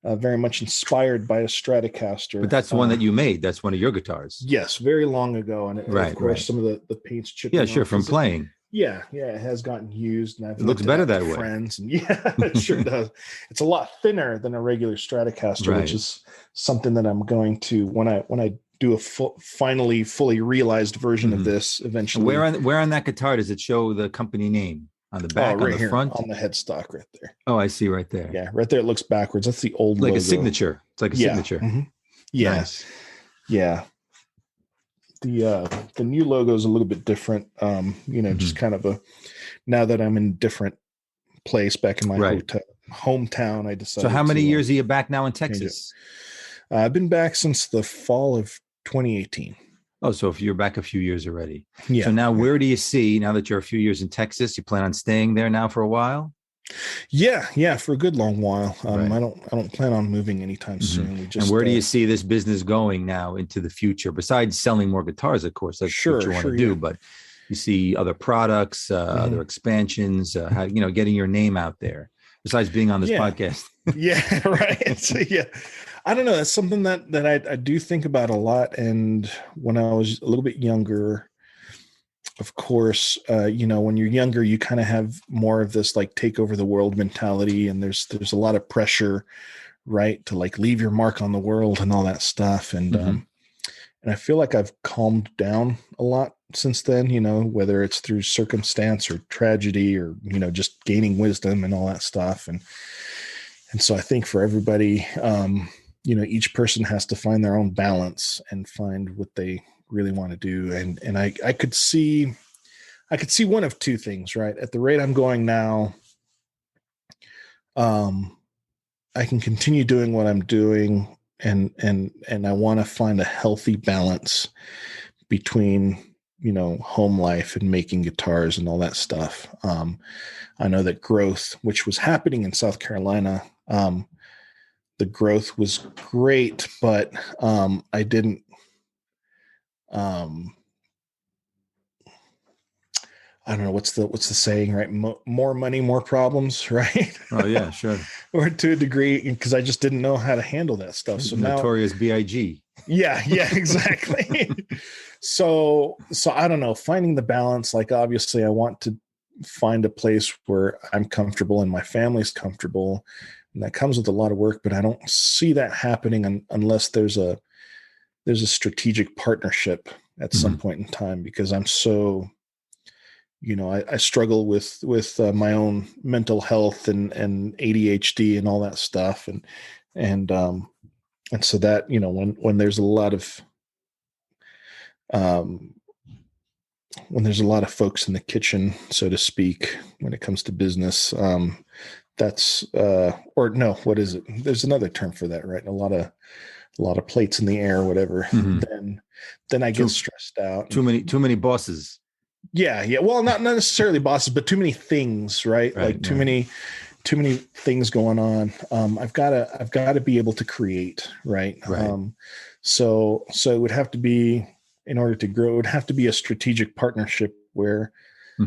very much inspired by a Stratocaster. But that's the one that you made. That's one of your guitars. Yes, very long ago, and of course some of the paint's chipping. Yeah, sure, from playing. Yeah, it has gotten used, and it looks better that way. Friends, and yeah, it sure does. It's a lot thinner than a regular Stratocaster, which is something that I'm going to when I do a finally fully realized version of this eventually. Where on that guitar does it show the company name? On the back, right on the here, front, on the headstock, right there. Oh, I see, right there. Yeah, right there. It looks backwards. That's the old like logo. a signature. It's like a signature. Yeah, nice. Yeah. The new logo is a little bit different. Just kind of now that I'm in a different place back in my hometown, I decided. So how many years are you back now in Texas? I've been back since the fall of 2018. Oh, so if you're back a few years already. Yeah. So now where do you see, now that you're a few years in Texas, you plan on staying there now for a while? Yeah, for a good long while. I don't plan on moving anytime soon. And where do you see this business going now into the future? Besides selling more guitars, of course, that's what you want to do. But you see other products, other expansions, how getting your name out there. Besides being on this podcast. Yeah, right. So, I don't know. That's something that I do think about a lot. And when I was a little bit younger, of course, when you're younger, you kind of have more of this like take over the world mentality, and there's a lot of pressure, right, to like leave your mark on the world and all that stuff. And I feel like I've calmed down a lot since then, whether it's through circumstance or tragedy or, just gaining wisdom and all that stuff. And so I think for everybody, each person has to find their own balance and find what they really want to do. And I could see one of two things, right? At the rate I'm going now, I can continue doing what I'm doing, and I want to find a healthy balance between, home life and making guitars and all that stuff. I know that growth, which was happening in South Carolina, the growth was great, but I didn't. I don't know what's the saying, right? More money, more problems, right? Oh yeah, sure. Or to a degree, because I just didn't know how to handle that stuff. So notorious BIG. Yeah, exactly. So I don't know, finding the balance. Like obviously, I want to find a place where I'm comfortable and my family's comfortable, and that comes with a lot of work. But I don't see that happening unless there's a strategic partnership at some point in time, because I'm so. I struggle with my own mental health and ADHD and all that stuff. And so that, when there's a lot of, folks in the kitchen, so to speak, when it comes to business, that's, or no, what is it? There's another term for that, right? A lot of plates in the air, whatever. Then I get stressed out. Too many bosses. Yeah. Well, not necessarily bosses, but too many things, right? Like too many things going on. I've got to be able to create, right? So it would have to be, in order to grow, it would have to be a strategic partnership where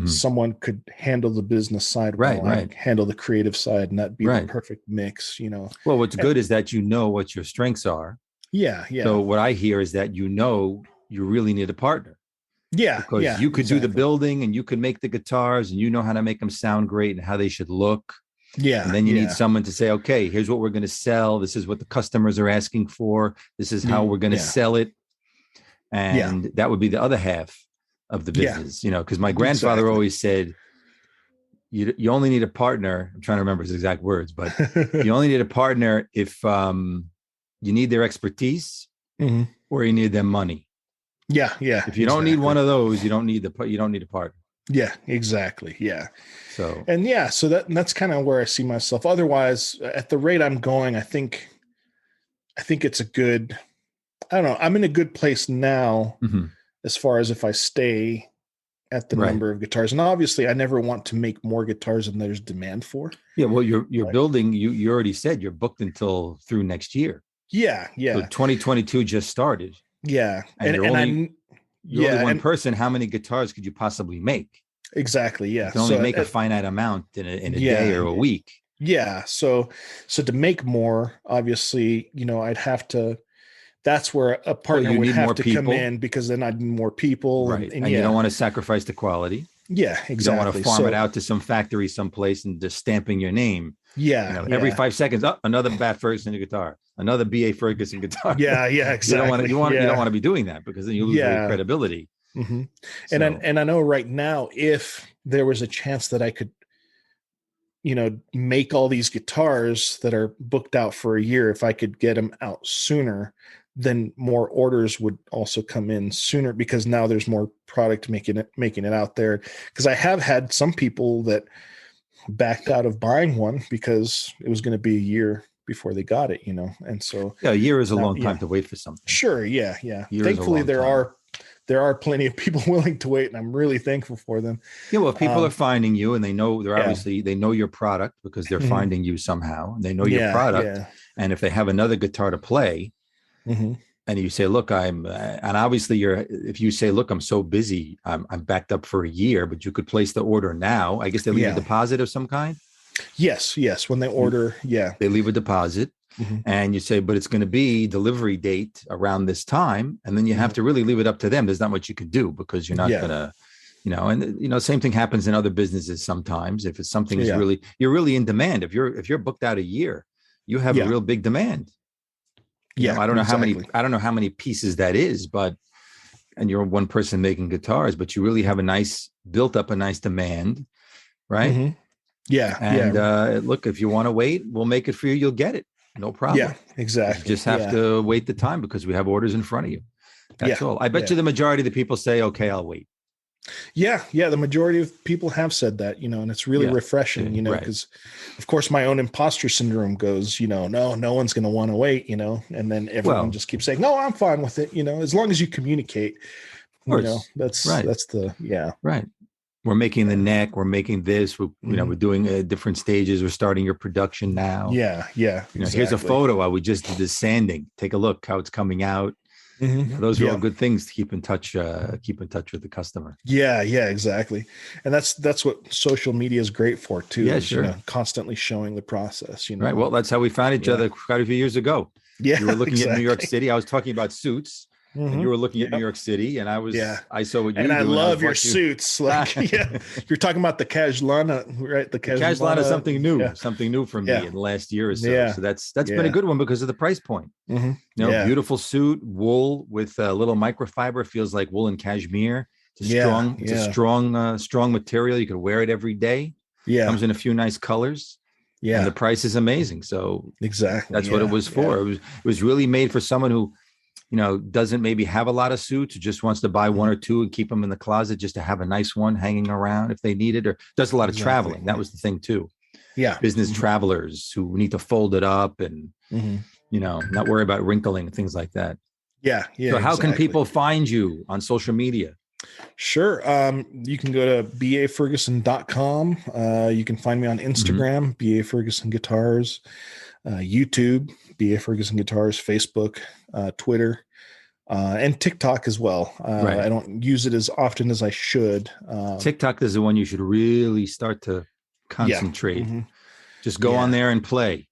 someone could handle the business side, while handle the creative side, and that'd be the perfect mix, Well, what's good is that what your strengths are. Yeah. So what I hear is that you really need a partner. Yeah. Because you could do the building, and you could make the guitars, and you know how to make them sound great and how they should look. Yeah. And then you need someone to say, okay, here's what we're going to sell. This is what the customers are asking for. This is how we're going to sell it. And that would be the other half of the business, because my grandfather always said, you only need a partner. I'm trying to remember his exact words, but you only need a partner if you need their expertise or you need their money. Yeah. If you don't need one of those, you don't need a partner. Yeah, exactly. Yeah. So And so that's kind of where I see myself. Otherwise, at the rate I'm going, I think it's a good, I don't know, I'm in a good place now mhm, as far as if I stay at the right. number of guitars. And obviously I never want to make more guitars than there's demand for. Yeah, well, you're Right. building. You already said you're booked until through next year. Yeah, So yeah, 2022 just started, yeah. and you're only Yeah, one and person. How many guitars could you possibly make? exactly. You Yeah. can only So make a finite amount in a day yeah, or a week. yeah. So to make more, obviously, I'd have to, that's where a Well, partner you would need have more to come people, in because then I'd need more people right? and And you don't yeah, want to sacrifice the quality. yeah, You don't want to exactly. farm it So out to some factory someplace and just stamping your name. yeah, Every yeah, 5 seconds, oh, another Bat Ferguson guitar, another BA Ferguson guitar. yeah, You don't want to. exactly. You don't Yeah, want to be doing that because then you lose all your yeah. credibility. hmm So And I know right now, if there was a chance that I could, make all these guitars that are booked out for a year, if I could get them out sooner, then more orders would also come in sooner because now there's more product making it out there. Because I have had some people that backed out of buying one because it was going to be a year before they got it, and so yeah, a year is a now, long yeah, time to wait for something. sure, yeah, yeah. A year is a Thankfully, long there time. are plenty of people willing to wait, and I'm really thankful for them. Yeah, well, if people are Um, finding you and yeah, they know your product because they're hmm finding you somehow. They know your yeah, product, yeah, and if they have another guitar to play, hmm and you say, "Look, and obviously if you say, look, I'm so busy, I'm backed up for a year, but you could place the order now." I guess they leave a yeah, deposit of some kind. yes. When they You order, yeah, They leave a deposit, hmm and you say, but it's going to be delivery date around this time, and then you have hmm to really leave it up to them. There's not much you can do because you're not yeah, going to, and same thing happens in other businesses sometimes. If it's something is yeah, you're really in demand, if you're booked out a year, you have a yeah, real big demand. yeah, exactly. I don't know how many pieces that is, but and you're one person making guitars, but you really have built up a nice demand, right? hmm Yeah, And yeah, look, if you want to wait, we'll make it for you. You'll get it, no yeah, problem. You exactly. just have Yeah, to wait the time because we have orders in front of you. That's yeah, all. I bet yeah. you the majority of the people say, "Okay, I'll wait." Yeah. The majority of people have said that, and it's really Yeah, refreshing, right. because of course my own imposter syndrome goes, no one's going to want to wait, and then everyone Well, just keeps saying, no, I'm fine with it. As long as you communicate, of course, that's, right, that's the, yeah. right. We're making the Yeah. neck. We're making this. We're hmm doing different stages. We're starting your production now. Yeah. Yeah. Here's a Exactly. photo. We just did the sanding. Take a look how it's coming out. Those are all Yeah. good things to keep in touch. Keep in touch with the customer. Yeah. Yeah. Exactly. And that's what social media is great for too, Yeah, is, sure. constantly showing the process, Right. Well, that's how we found each yeah. other quite a few years ago. Yeah. You were looking at New York Exactly. City. I was talking about suits, and you were looking at New Yeah. York City, and Yeah. I saw what you And I do, and I was love your watching. suits. Like, yeah, you're talking about the Caslana, right? The The cash line is Caslana. Yeah. something new for me Yeah. in the last year or so. Yeah. So that's been a Yeah. good one because of the price point. Yeah. Beautiful suit, wool with a little microfiber, feels like wool and cashmere. Yeah. It's a Yeah. strong material. You can wear it every day. Yeah. Comes in a few nice colors, and the Yeah. price is amazing. So Exactly. that's what it Yeah. was Yeah. for. It was really made for someone who, doesn't maybe have a lot of suits, just wants to buy one or two and keep them in the closet just to have a nice one hanging around if they need it, or does a lot of Exactly. traveling. That was the thing too. Yeah. Business travelers who need to fold it up and, Mhm. not worry about wrinkling, things like that. Yeah. Yeah. So how can Exactly. people find you on social media? Sure. You can go to baferguson.com. You can find me on Instagram, BA Ferguson Guitars, YouTube, BA Ferguson Guitars, Facebook, Twitter, and TikTok as well. Right. I don't use it as often as I should. TikTok is the one you should really start to Yeah. concentrate. hmm Just go on Yeah. there and play.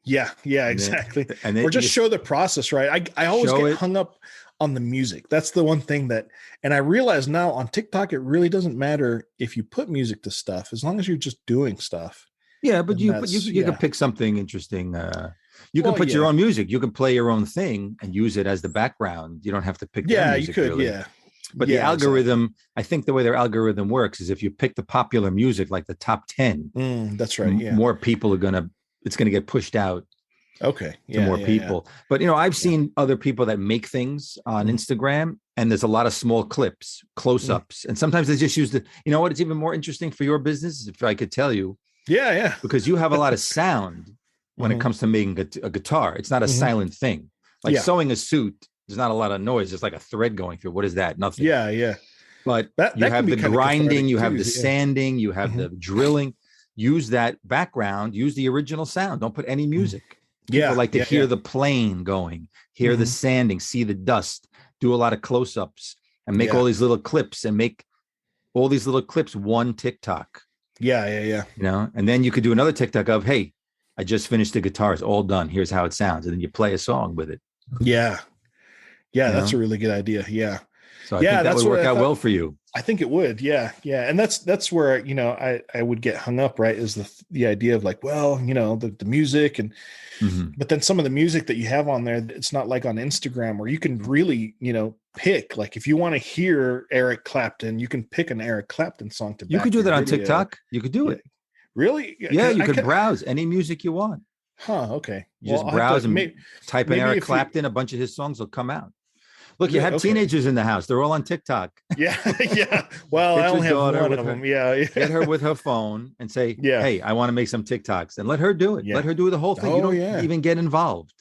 Yeah. Yeah. And then, Exactly. and then Or just show the process, right? I always show get it. hung up on the music. That's the one thing and I realize now on TikTok, it really doesn't matter if you put music to stuff, as long as you're just doing stuff. Yeah, but And you could pick something interesting. You can Well, put your yeah. own music. You can play your own thing and use it as the background. You don't have to pick their Yeah, you music, could. really. Yeah. But the Yeah, algorithm, I think the way their algorithm works is if you pick the popular music, like the top 10, that's right. Yeah. more people it's going to get pushed out Okay. to more people. But, I've seen other people that make things on Instagram, and there's a lot of small clips, close-ups. And sometimes they just use what, it's even more interesting for your business, if I could tell you. Yeah. Because you have a lot of sound when it comes to making a guitar. It's not a silent thing. Like sewing a suit, there's not a lot of noise. It's like a thread going through. What is that? Nothing. Yeah. But you have the grinding, you have the sanding, you have the drilling. Use that background, use the original sound. Don't put any music. People like to hear the plane going, hear the sanding, see the dust, do a lot of close-ups, and make all these little clips, and make all these little clips one TikTok. Yeah. And then you could do another TikTok of, hey, I just finished the guitar. It's all done. Here's how it sounds. And then you play a song with it. Yeah. That's a really good idea. Yeah. So I think that would work out well for you. I think it would. Yeah. And that's where, I would get hung up, right? Is the idea of like, well, the music and, but then some of the music that you have on there, it's not like on Instagram where you can really, pick, like if you want to hear Eric Clapton, you can pick an Eric Clapton song to. You could do that on TikTok. You could do it. Really? Yeah. You could browse any music you want. Huh. Okay. You just browse and type in Eric Clapton. A bunch of his songs will come out. Look, you have teenagers in the house. They're all on TikTok. Yeah. Well, I only have one of them. Yeah. Get her with her phone and say, hey, I want to make some TikToks, and let her do it. Let her do the whole thing. You don't even get involved.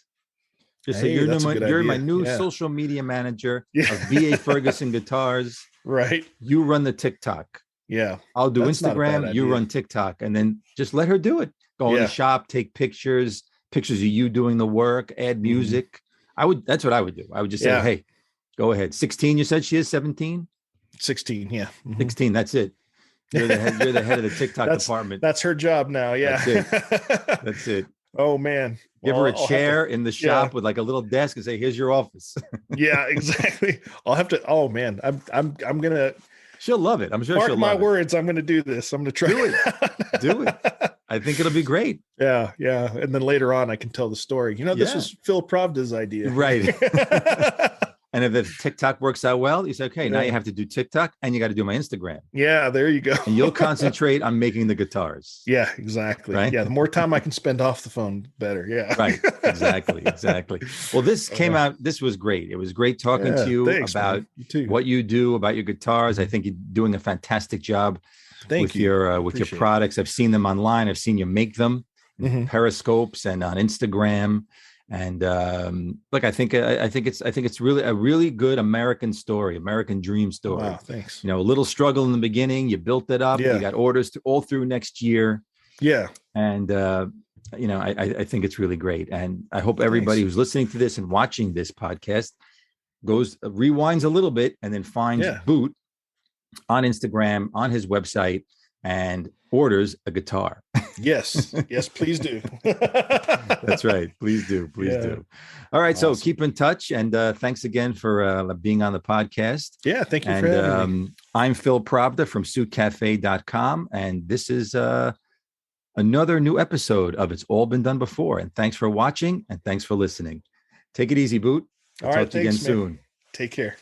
Just say, you're my new social media manager of BA Ferguson Guitars. Right. You run the TikTok. Yeah. I'll do Instagram. You run TikTok. And then just let her do it. Go in the shop, take pictures of you doing the work, add music. That's what I would do. I would just say, hey, go ahead. 16, you said she is 17? 16, yeah. 16, that's it. You're the head of the TikTok department. That's her job now, yeah. That's it. Oh, man. Give her a chair in the shop with like a little desk and say, here's your office. Yeah, exactly. I'll have to, oh, man. I'm going to. She'll love it. I'm sure she'll love it. Mark my words. I'm going to do this. I'm going to try. Do it. I think it'll be great. Yeah. And then later on, I can tell the story. This was Phil Pravda's idea. Right. And if the TikTok works out well, you say, okay, now you have to do TikTok and you got to do my Instagram. Yeah, there you go. And you'll concentrate on making the guitars. Yeah, exactly. Right? Yeah, the more time I can spend off the phone, better. Yeah. Right. Exactly. Well, this came out. This was great. It was great talking to you about what you do, about your guitars. I think you're doing a fantastic job with your products. I've seen them online. I've seen you make them in Periscopes and on Instagram. And look, I think it's really a really good American story, American dream story. Wow, thanks. A little struggle in the beginning, you built it up. You got orders all through next year. Yeah, and I think it's really great. And I hope everybody who's listening to this and watching this podcast rewinds a little bit and then finds Boot on Instagram, on his website, and orders a guitar. Yes, please do. That's right. Please do. Do. All right. Awesome. So keep in touch. And thanks again for being on the podcast. Yeah. Thank you for having me. I'm Phil Pravda from suitcafe.com. And this is another new episode of It's All Been Done Before. And thanks for watching and thanks for listening. Take it easy, Boot. I'll talk to you again soon. Take care.